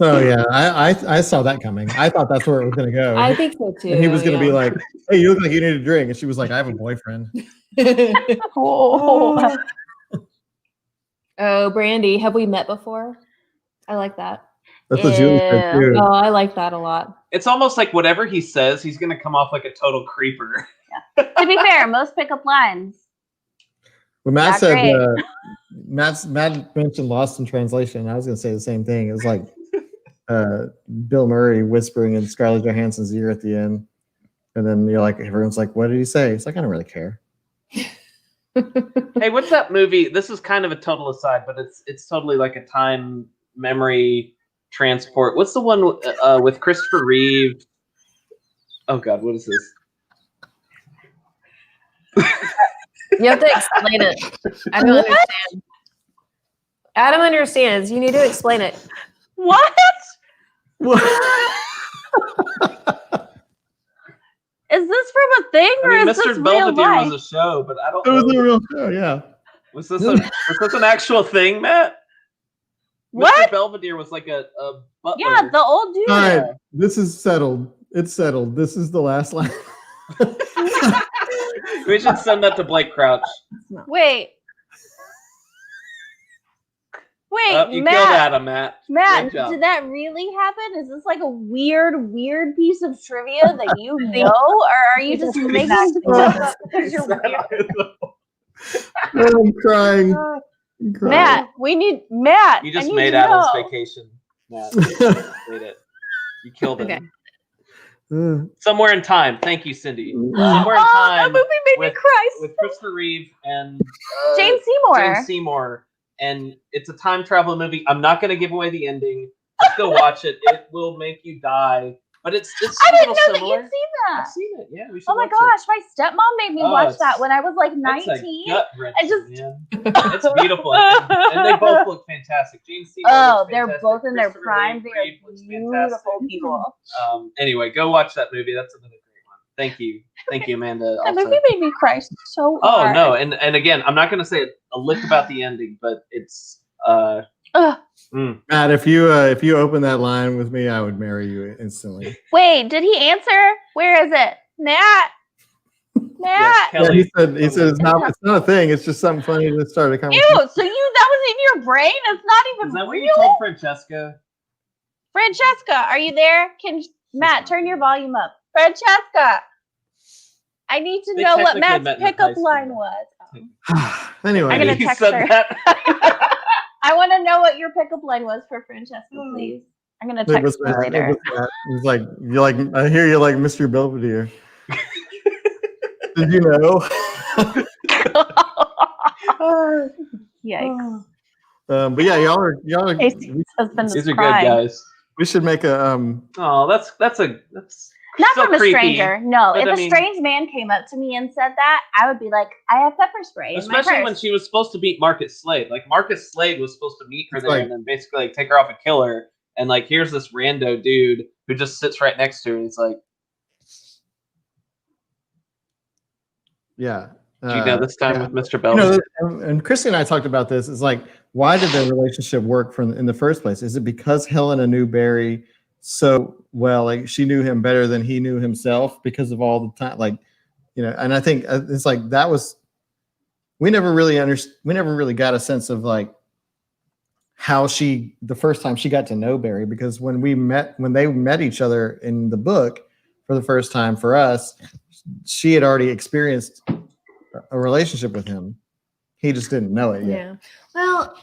Oh yeah, I saw that coming. I thought that's where it was going to go. I think so too. And he was going to be like, "Hey, you look like you need a drink," and she was like, "I have a boyfriend." Oh, Brandy, have we met before? I like that. That's what Julie said too. Oh, I like that a lot. It's almost like whatever he says, he's going to come off like a total creeper. Yeah. To be fair, most pickup lines. Well, Matt said, Matt mentioned Lost in Translation. I was going to say the same thing. It was like Bill Murray whispering in Scarlett Johansson's ear at the end, and then everyone's like, "What did he say?" It's like, I don't really care. Hey, what's that movie? This is kind of a total aside, but it's totally like a time memory transport. What's the one with Christopher Reeve? Oh God, what is this? You have to explain it. I don't understand. Adam understands. You need to explain it. What? Is this from a thing or I mean, is this Mr. real Belvedere life? was a show, but I don't It was know. a real show, yeah. Was this an actual thing, Matt? What? Mr. Belvedere was like a butler. Yeah, the old dude. All right, this is settled. It's settled. This is the last line. We should send that to Blake Crouch. Wait. Wait, You killed Matt. Adam, Matt. Matt, Great job. did that really happen? Is this like a weird piece of trivia that you know? Or are you just making stuff up because you're weird? I'm crying. I'm crying. Matt, Matt. You just I need made to Adam's know. vacation, Matt. You made it. You killed it. Okay. Somewhere in Time. Thank you, Cindy. Somewhere in Oh, Time. that movie made me cry. With Christopher Reeve and Jane Seymour. Jane Seymour, and it's a time travel movie. I'm not going to give away the ending. Just go watch it. It will make you die, but it's I a didn't little know similar. that you'd seen I've that. seen it. Yeah, we should. Oh my watch gosh, my stepmom made me Oh, watch it's- that when I was like it. 19. It's a I man. It's beautiful, and they both look fantastic. Jane Seymour. Oh, looks they're fantastic. both in their Christopher prime. They Reeve are looks beautiful fantastic. people. Anyway, go watch that movie. That's another great one. Thank you, Amanda. That also. movie made me cry so Oh hard. no, and again, I'm not going to say a lick about the ending, but it's Ugh. Matt, if you open that line with me, I would marry you instantly. Wait, did he answer? Where is it? Matt? yes, Matt? Yeah, Kelly. he said it's not a thing. It's just something funny to start a conversation. Ew, so that was in your brain? It's not even Is that what real? you told Francesca? Francesca, are you there? Matt, turn your volume up. Francesca! I need to They know what technically Matt's met in high pickup school. line was. Anyway, I'm gonna You text said her. that. I want to know what your pickup line was for Francesca, please. I'm gonna it text was her Matt. later. It was Matt. He's like, you like. I hear you like Mr. Belvedere. Did you know? Yikes. But yeah, y'all are. Casey's husband These is are good crying. guys. We should make a Oh, that's Not still from a creepy, stranger. No, but if I a mean- strange man came up to me and said that, I would be like, I have pepper spray in my Especially purse. when she was supposed to meet Marcus Slade. Like Marcus Slade was supposed to meet her It's there like- and then basically like take her off a killer. And like here's this rando dude who just sits right next to her and he's like, yeah. "Do you know this time yeah. with Mr. You Belvedere?" know, and Christy and I talked about this. It's like, why did their relationship work in the first place? Is it because Helena knew Barry so well? Like she knew him better than he knew himself because of all the time. Like, you know, and I think it's like that was. We never really got a sense of like how the first time she got to know Barry, because when they met each other in the book for the first time for us, she had already experienced a relationship with him. He just didn't know it yet. Yeah. Well,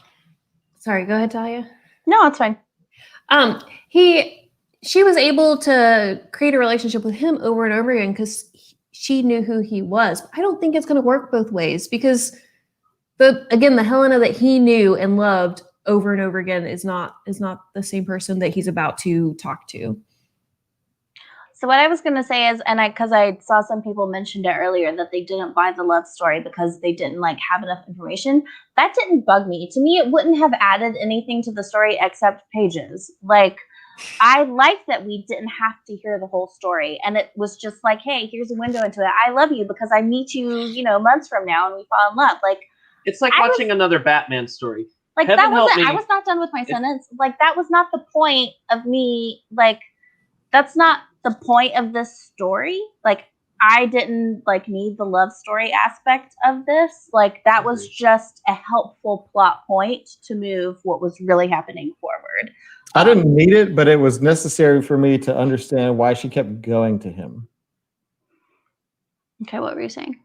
sorry. Go ahead, Talia. No, it's fine. She was able to create a relationship with him over and over again because she knew who he was. I don't think it's going to work both ways because the Helena that he knew and loved over and over again is not the same person that he's about to talk to. So what I was going to say is, because I saw some people mentioned it earlier that they didn't buy the love story because they didn't like have enough information. That didn't bug me. To me, it wouldn't have added anything to the story except pages. Like, I liked that we didn't have to hear the whole story. And it was just like, hey, here's a window into it. I love you because I meet you, months from now and we fall in love. Like, It's like watching another Batman story. like Heaven that wasn't, help me. I was not done with my sentence. Like, that was not the point of me. Like, that's not the point of this story. Like, I didn't need the love story aspect of this. Like, that was just a helpful plot point to move what was really happening forward. I didn't need it, but it was necessary for me to understand why she kept going to him. Okay, what were you saying?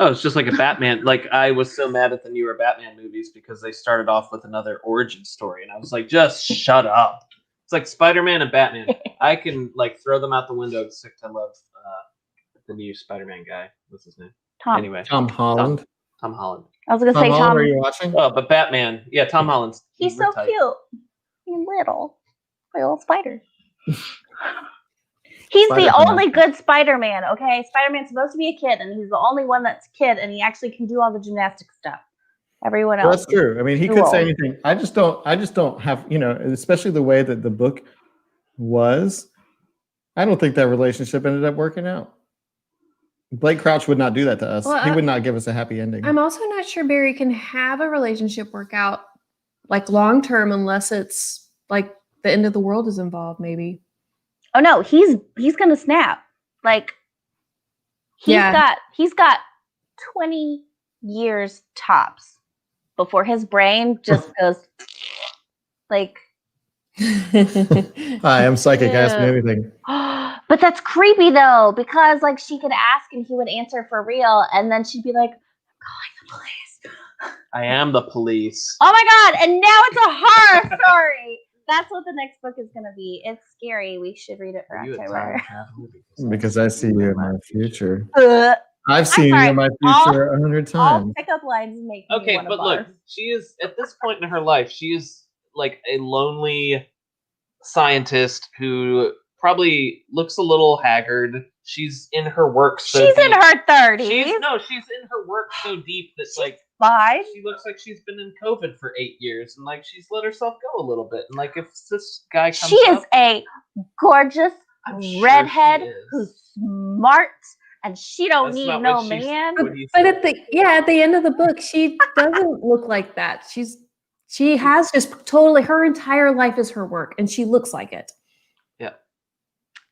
Oh, it's just like a Batman. Like I was so mad at the newer Batman movies because they started off with another origin story, and I was like, just shut up. It's like Spider-Man and Batman. I can throw them out the window except I love the new Spider-Man guy. What's his name? Tom. Anyway, Tom Holland. Tom Holland. I was gonna say Holland, Tom. are you watching? Oh, but Batman. Yeah, Tom Holland's. He's so tight. cute. He's little spider. He's the Spider-Man. only good Spider-Man. Okay, Spider-Man's supposed to be a kid, and he's the only one that's a kid, and he actually can do all the gymnastic stuff. Everyone Well, else. that's true. I mean, he too could say old. anything. I just don't have, especially the way that the book was. I don't think that relationship ended up working out. Blake Crouch would not do that to us. Well, He would not give us a happy ending. I'm also not sure Barry can have a relationship work out like long term unless it's like the end of the world is involved, maybe. Oh no, he's gonna snap. Like he's got 20 years tops before his brain just goes like. Hi, I'm psychic. Ask me anything. But that's creepy though, because like she could ask and he would answer for real, and then she'd be like, "I'm calling the police." I am the police. Oh my god! And now it's a horror story. That's what the next book is gonna be. It's scary. We should read it for Are you a October. time traveler? Because I see you in my future. Ugh. I've seen you sorry. in my All- future 100 All times. pickup lines make me Okay, wanna but barf. look, she is at this point in her life. She is like a lonely scientist who probably looks a little haggard. She's in her work. So She's in deep. her 30s. She's in her work so deep that like Fine. she looks like she's been in COVID for 8 years, and like she's let herself go a little bit. And like if this guy comes She is up, a gorgeous I'm sure redhead she is. who's smart, and she don't That's need not no what she's- man. what he But said. at the end of the book, she doesn't look like that. She has just totally her entire life is her work, and she looks like it.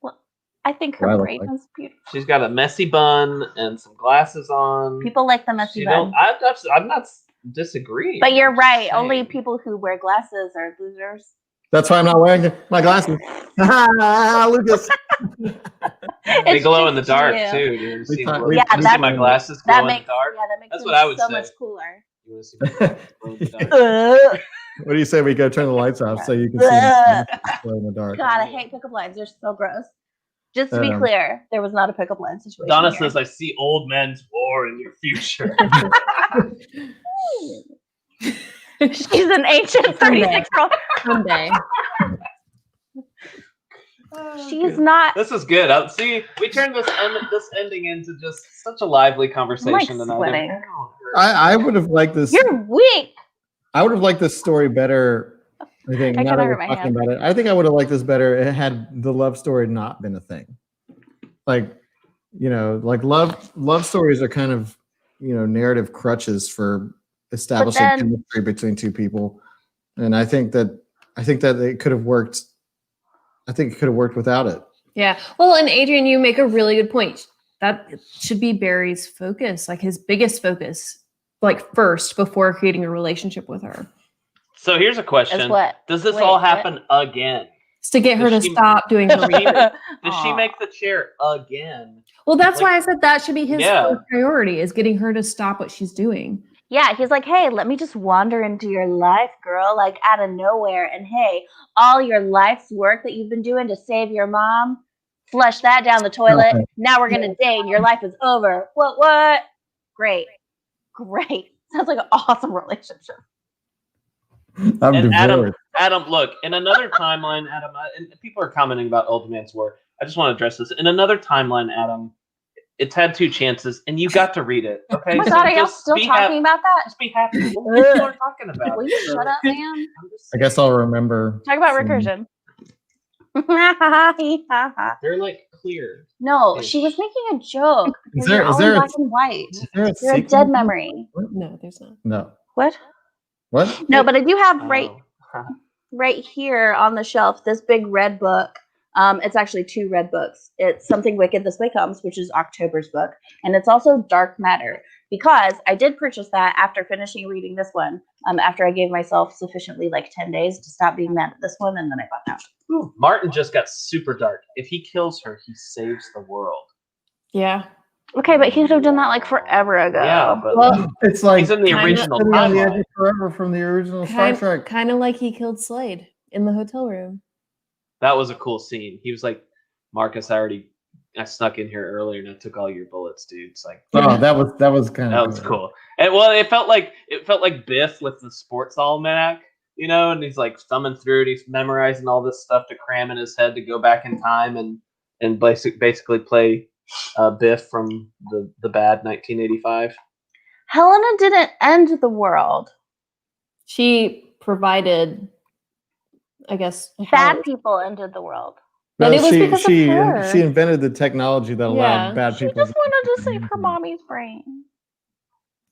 Well, I think What I her look brain like. is beautiful. She's got a messy bun and some glasses on. People like the messy She bun. don't. I'm not disagreeing. But you're I'm just right. Only saying. people who wear glasses are losers. That's why I'm not wearing my glasses. Lucas. They glow in the just dark you. too. You want to see, we- Yeah, you that see my makes- glasses glow in the dark? that makes That's them what I would so say. much cooler. You want to see my glasses glow in the dark? What do you say we go turn the lights off so you can see my glasses glow in the dark? God, I hate pickup lines. They're so gross. Just to be Um, clear, there was not a pickup line situation. Donna here. says, "I see old men's war in your future." She's an ancient 36-year-old. Someday. She's not. This is good. See, we turned this ending into just such a lively conversation tonight. sweating. I would have liked this. You're weak. I would have liked this story better. I think I now kinda that hurt we're my talking hand. about it, I think I would have liked this better. It had the love story not been a thing. Like, like love stories are kind of, narrative crutches for establishing then- chemistry between two people. And I think that it could have worked. I think it could have worked without it. Yeah. Well, and Adrian, you make a really good point. That should be Barry's focus, like his biggest focus, like first before creating a relationship with her. So here's a question: Is what? Does this Wait, all what? happen again? It's to get her to Does she- stop doing her Does she, research. does she make the chair again? Well, that's Like- why I said that should be his Yeah. first priority is getting her to stop what she's doing. Yeah, he's like, hey, let me just wander into your life, girl, like out of nowhere. And hey, all your life's work that you've been doing to save your mom, flush that down the toilet. Okay. Now we're gonna date and your life is over. What? Great. Sounds like an awesome relationship. I'm And divorced. Adam, look, in another timeline, Adam, and people are commenting about Old Man's War. I just want to address this. In another timeline, Adam, it's had 2 chances, and you got to read it. Okay. Oh my So god, are y'all just still be talking about that? Just be happy. What people are talking about? Will you shut up, man? I'm just I guess I'll remember. Talk about some- recursion. They're like clear. No, she was making a joke. Is because there- you're is all there in a- black and white. Is there a You're a sequel? dead memory. No, there's not. No. What? What? No, but I do have right Oh. right here on the shelf this big red book. It's actually 2 red books. It's Something Wicked This Way Comes, which is October's book, and it's also Dark Matter, because I did purchase that after finishing reading this one. After I gave myself sufficiently like 10 days to stop being mad at this one, and then I bought that. Martin just got super dark. If he kills her, he saves the world. Yeah. Okay, but he could have done that like forever ago. Yeah, but Well, It's like he's in the kinda original Living on the Edge timeline. of Forever from the original Star Trek. kind of like he killed Slade in the hotel room. That was a cool scene. He was like, "Marcus, I snuck in here earlier and I took all your bullets, dude." It's like Oh, that was kind of that was cool. well, it felt like Biff with the sports almanac, and he's like thumbing through it. He's memorizing all this stuff to cram in his head to go back in time and basically play Biff from the bad 1985. Helena didn't end the world. She provided, I guess, Bad people ended the world. But it was because of her. She invented the technology that allowed bad She people. just wanted to save her mommy's brain.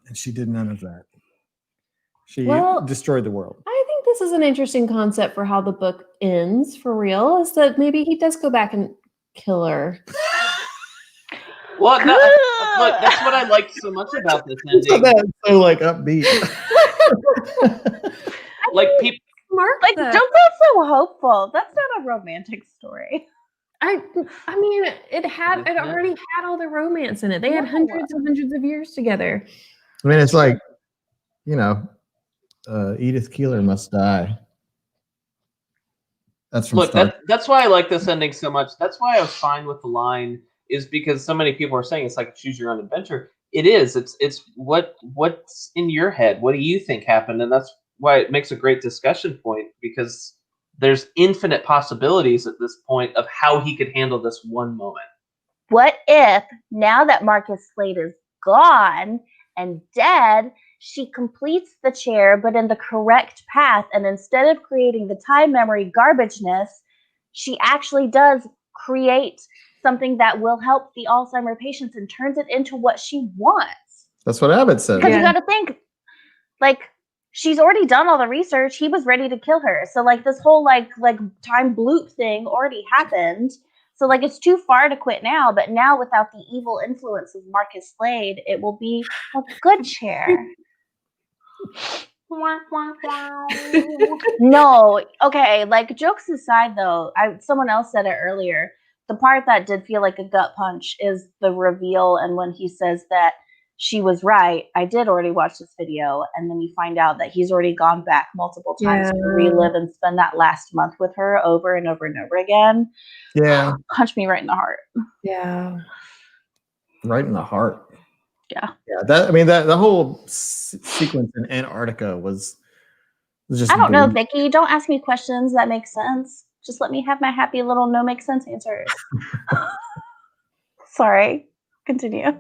And she did none of that. She destroyed the world. I think this is an interesting concept for how the book ends, for real, is that maybe he does go back and kill her. Well, no, look, that's what I liked so much about this ending. That's so like upbeat. Like people, like don't sound so hopeful. That's not a romantic story. I mean, it already had all the romance in it. They had hundreds and hundreds of years together. I mean, it's like, Edith Keeler must die. That's from that's why I like this ending so much. That's why I was fine with the line, is because so many people are saying it's like choose your own adventure. It is. It's what's in your head. What do you think happened? And that's why it makes a great discussion point, because there's infinite possibilities at this point of how he could handle this one moment. What if, now that Marcus Slade is gone and dead, she completes the chair, but in the correct path, and instead of creating the time memory garbageness, she actually does create something that will help the Alzheimer patients and turns it into what she wants. That's what Abbott said. Because you got to think, like, she's already done all the research. He was ready to kill her. So, like, this whole, like time bloop thing already happened. So, like, it's too far to quit now. But now, without the evil influence of Marcus Slade, it will be a good chair. No. Okay, like, jokes aside, though, someone else said it earlier. The part that did feel like a gut punch is the reveal, and when he says that she was right. I did already watch this video, and then you find out that he's already gone back multiple times to relive and spend that last month with her over and over and over again. Yeah. Punch me right in the heart. Yeah. Right in the heart. Yeah. Yeah. The whole sequence in Antarctica was just. I don't know, Vicky. Don't ask me questions that make sense. Just let me have my happy little no make sense answers. Sorry. Continue.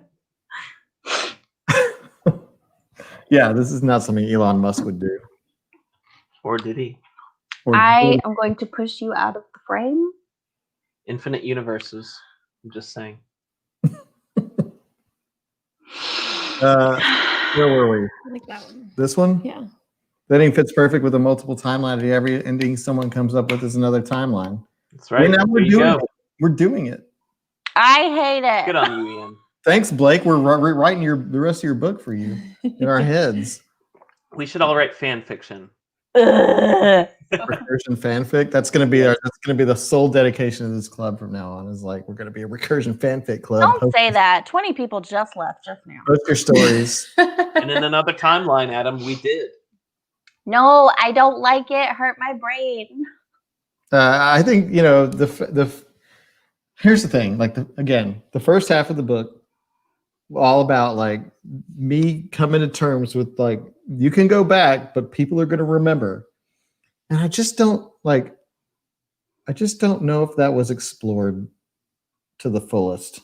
Yeah, this is not something Elon Musk would do. Or did he? I am going to push you out of the frame. Infinite universes. I'm just saying. Where were we? I like that one. This one? Yeah. That ending fits perfect with a multiple timeline. Every ending someone comes up with is another timeline. That's right. Now we're doing it. We're doing it. I hate it. Good on you, Ian. Thanks, Blake. We're writing the rest of your book for you in our heads. We should all write fan fiction. Recursion fanfic. That's gonna be the sole dedication of this club from now on. Is like we're gonna be a Recursion fanfic club. Don't say that. 20 people just left just now. Post your stories. And in another timeline, Adam, we did. No, I don't like it. Hurt my brain. I think here's the thing. Like the first half of the book, all about like me coming to terms with like you can go back, but people are going to remember, and I just don't know if that was explored to the fullest.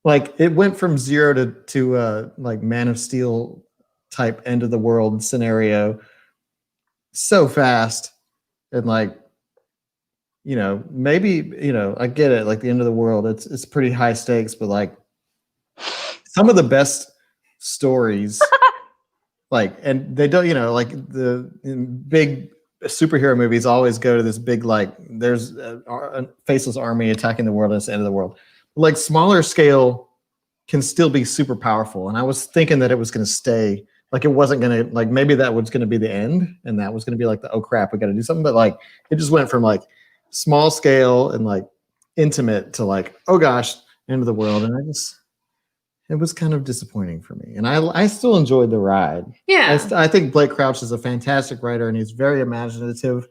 Like it went from 0 to like Man of Steel type end of the world scenario so fast, and like maybe I get it, like the end of the world, it's pretty high stakes, but like some of the best stories like, and they don't like the big superhero movies always go to this big like there's a faceless army attacking the world and it's the end of the world. Like smaller scale can still be super powerful, and I was thinking that it was going to stay like it wasn't going to, like maybe that was going to be the end and that was going to be like the oh crap we got to do something, but like it just went from like small scale and like intimate to like oh gosh end of the world, and it was kind of disappointing for me, and I still enjoyed the ride. Yeah, I think Blake Crouch is a fantastic writer, and he's very imaginative,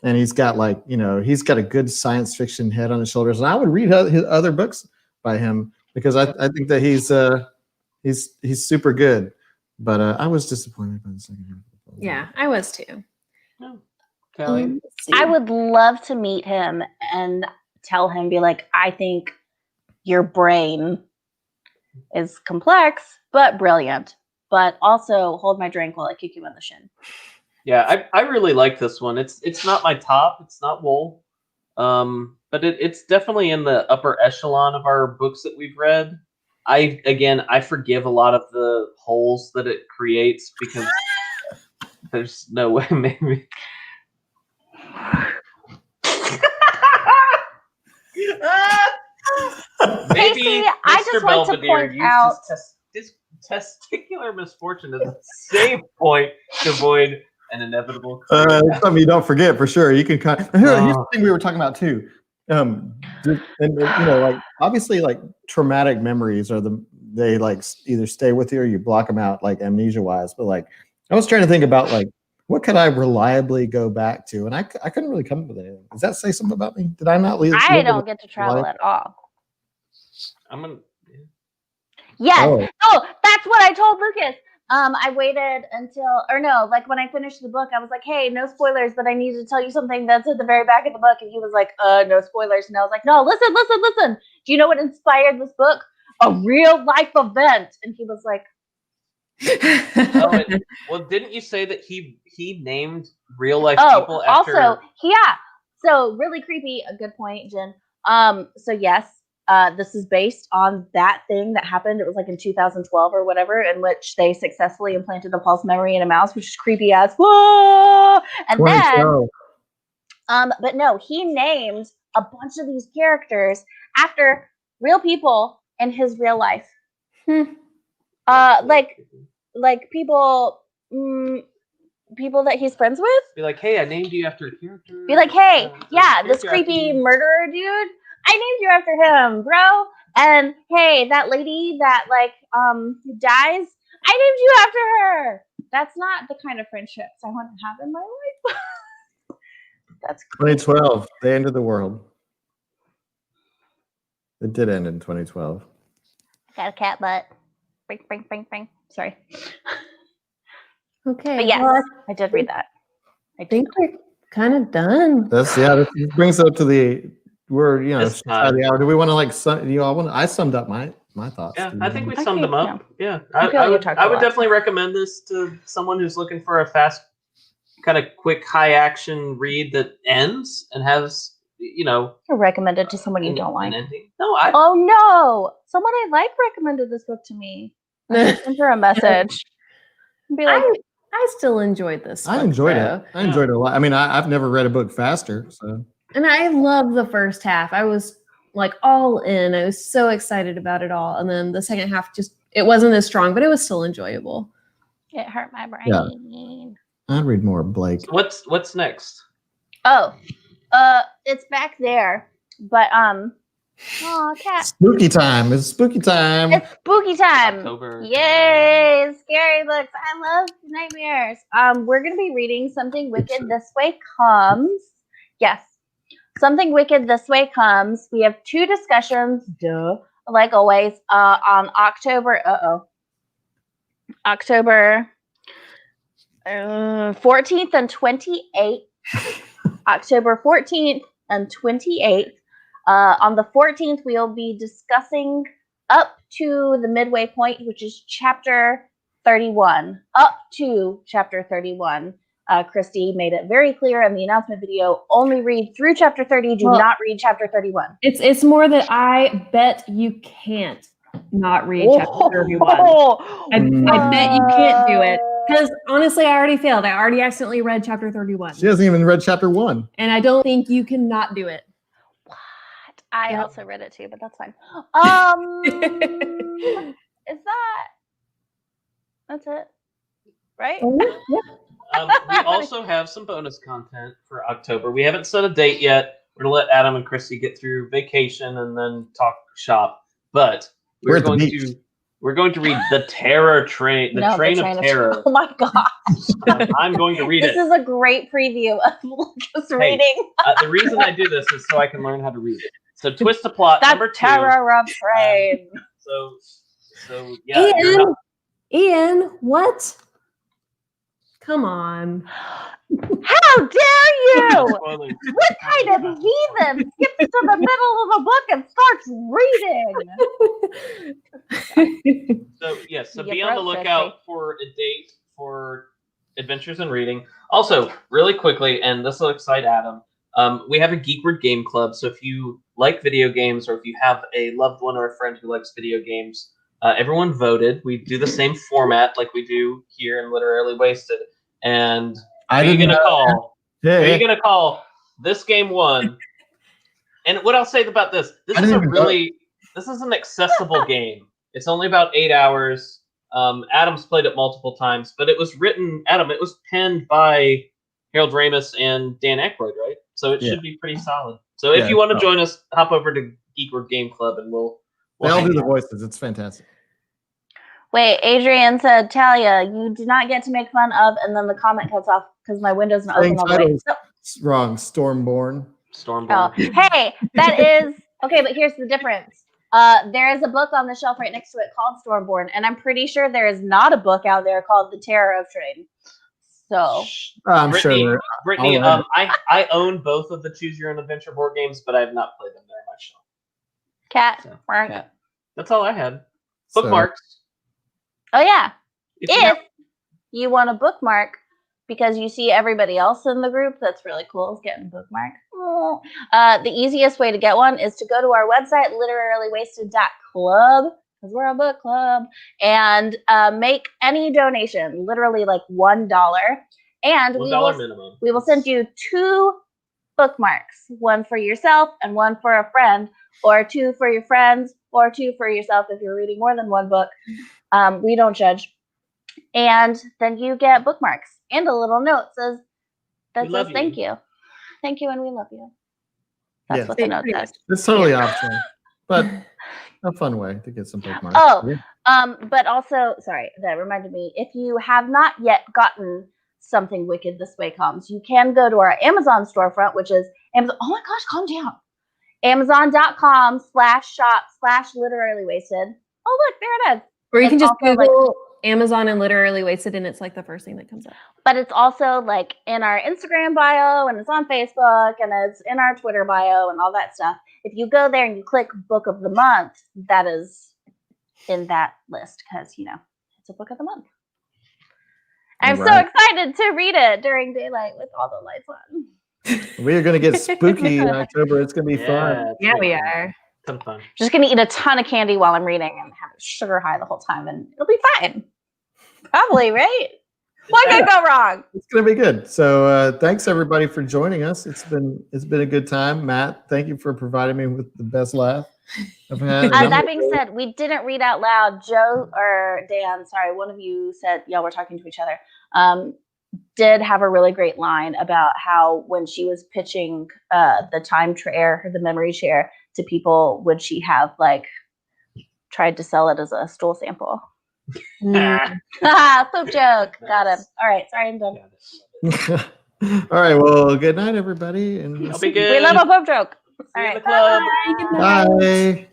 and he's got like he's got a good science fiction head on his shoulders, and I would read his other books by him because I think that he's super good. But I was disappointed by the second half. Of the Yeah, I was too. No. Kelly? Let's see. I would love to meet him and tell him, be like, I think your brain is complex but brilliant, but also hold my drink while I kick you in the shin. Yeah, I really like this one. It's not my top. It's not Wool, but it's definitely in the upper echelon of our books that we've read. I forgive a lot of the holes that it creates because there's no way maybe. Maybe Casey, Mr. I just want to Belvedere point used out- his testicular misfortune as a save point to avoid an inevitable. it's something you don't forget for sure. You can kind of, here's the thing we were talking about too. Like obviously, like traumatic memories they like either stay with you or you block them out, like amnesia wise. But like, I was trying to think about like what could I reliably go back to, and I couldn't really come up with anything. Does that say something about me? Did I not leave? I don't get to travel at all. I'm gonna. Yes. Oh. Oh, that's what I told Lucas. I waited like when I finished the book, I was like, hey, no spoilers, but I need to tell you something that's at the very back of the book. And he was like, no spoilers. And I was like, no, listen. Do you know what inspired this book? A real life event. And he was like, Well, didn't you say that he named real life oh, people after? also, yeah. So really creepy. A good point, Jen. So yes, this is based on that thing that happened. It was like in 2012 or whatever, in which they successfully implanted a false memory in a mouse, which is creepy as whoa. And then, but no, he named a bunch of these characters after real people in his real life. Like people that he's friends with. Be like, hey, I named you after a character. Be like, hey, yeah, this creepy murderer dude, I named you after him, bro. And hey, that lady that dies, I named you after her. That's not the kind of friendships I want to have in my life. That's creepy. 2012, the end of the world. It did end in 2012. Got a cat butt. Bring. Sorry. Okay. But yes, well, I did read that. I think we're kind of done. This brings it up to we're This side of the hour. Do we want to I summed up my thoughts. Yeah, Do you I think want we summed them up. Yeah, I feel I like you talked a would lot. definitely recommend this to someone who's looking for a fast, kind of quick, high action read that ends and has I recommend it to someone you don't an like. ending. No, Oh no! Someone I like recommended this book to me. I should send her a message. And be like, I still enjoyed this. I book, enjoyed though. it. I enjoyed it a lot. I mean, I've never read a book faster, so. And I love the first half. I was like all in. I was so excited about it all. And then the second half it wasn't as strong, but it was still enjoyable. it hurt my brain. Yeah. I'd read more of Blake. what's next? Oh, it's back there. But cat. Spooky time. It's spooky time. It's spooky time. October. Yay! Scary books. I love nightmares. We're gonna be reading Something Wicked This Way Comes. Yes. Something Wicked This Way Comes. We have 2 discussions, like always, on October 14th and 28th. October 14th and 28th. On the 14th, we'll be discussing up to the midway point, which is chapter 31. Up to chapter 31. Christy made it very clear in the announcement video, only read through chapter 30, do not read chapter 31. It's more that I bet you can't not read chapter 31. I bet you can't do it. Because honestly, I already failed. I already accidentally read chapter 31. She hasn't even read chapter 1. And I don't think you can not do it. What? I also read it too, but that's fine. That's it? Right? We also have some bonus content for October. We haven't set a date yet. We're gonna let Adam and Christy get through vacation and then talk shop. But we're going to read The Terror Train, the Train of Terror. Oh my gosh. I'm going to read this it. This is a great preview of Lucas reading. The reason I do this is so I can learn how to read it. So twist the plot. The number 2. Terror of Train. So yeah. Ian, what? Come on. How dare you? Spoilers. What kind of heathen skips to the middle of a book and starts reading? So yes, so You be on the broke, lookout Christy. for a date for Adventures in Reading. Also, really quickly, and this will excite Adam. We have a Geek Word Game Club, so if you like video games or if you have a loved one or a friend who likes video games, everyone voted. We do the same format like we do here in Literally Wasted. And I who are you didn't gonna know. call? Who are Hey, you gonna call? This game won. And what I'll say about this, this I is didn't a even know. really this is an accessible game. It's only about 8 hours. Adam's played it multiple times, but it was written, Adam, it was penned by Harold Ramis and Dan Aykroyd, right? So it Yeah. should be pretty solid. So if Yeah, you want to so- join us, hop over to Geek Word Game Club and we'll They all hang do the out. voices. It's fantastic. Wait, Adrian said, Talia, you do not get to make fun of, and then the comment cuts off because my window's not Playing open all the way. titles. So, It's wrong. Stormborn. Stormborn. hey, that is okay, but here's the difference. There is a book on the shelf right next to it called Stormborn, and I'm pretty sure there is not a book out there called The Terror of Trade. So I'm Brittany, sure. Brittany, I'll write I own both of the Choose Your Own Adventure board games, but I have not played them very much. cat, So, mark. yeah. That's all I had. So- Bookmarks. Oh yeah. If you If have- you want a bookmark because you see everybody else in the group that's really cool is getting a bookmark. Oh. The easiest way to get one is to go to our website, literallywasted.club, because we're a book club, and make any donation, literally like $1. And $1 minimum. we will send you 2 bookmarks, one for yourself and one for a friend, or 2 for your friends, or 2 for yourself if you're reading more than one book. We don't judge. And then you get bookmarks and a little note that We love says you. thank you. Thank you and we love you. That's Yeah. what the note Pretty says. It's totally optional, but a fun way to get some bookmarks. Oh, Yeah. but also, sorry, that reminded me, if you have not yet gotten Something Wicked This Way Comes, you can go to our Amazon storefront, which is Amazon. Oh my gosh, calm down. Amazon.com/shop/literallywasted. Oh, look, there it is. Or you It's can just also, like- Google Amazon and Literally Wasted, and it's like the first thing that comes up. But it's also like in our Instagram bio, and it's on Facebook, and it's in our Twitter bio, and all that stuff. If you go there and you click Book of the Month, that is in that list because, it's a Book of the Month. I'm so Alright. excited to read it during daylight with all the lights on. We are going to get spooky in October. It's going to be fun. it's Yeah, gonna we be are. Some fun. Just going to eat a ton of candy while I'm reading and have a sugar high the whole time, and it'll be fine. Probably, right? What could go wrong? It's going to be good. So thanks everybody for joining us. It's been a good time. Matt, thank you for providing me with the best laugh I've had. That being said, we didn't read out loud. Joe or Dan, sorry, one of you said y'all were talking to each other. Did have a really great line about how when she was pitching the time chair, the memory chair to people, would she have tried to sell it as a stool sample? Poop joke. Got him. All right, sorry, I'm done. All right. Well, good night, everybody. And I'll be good. We love a poop joke. See you All in the right. club. bye.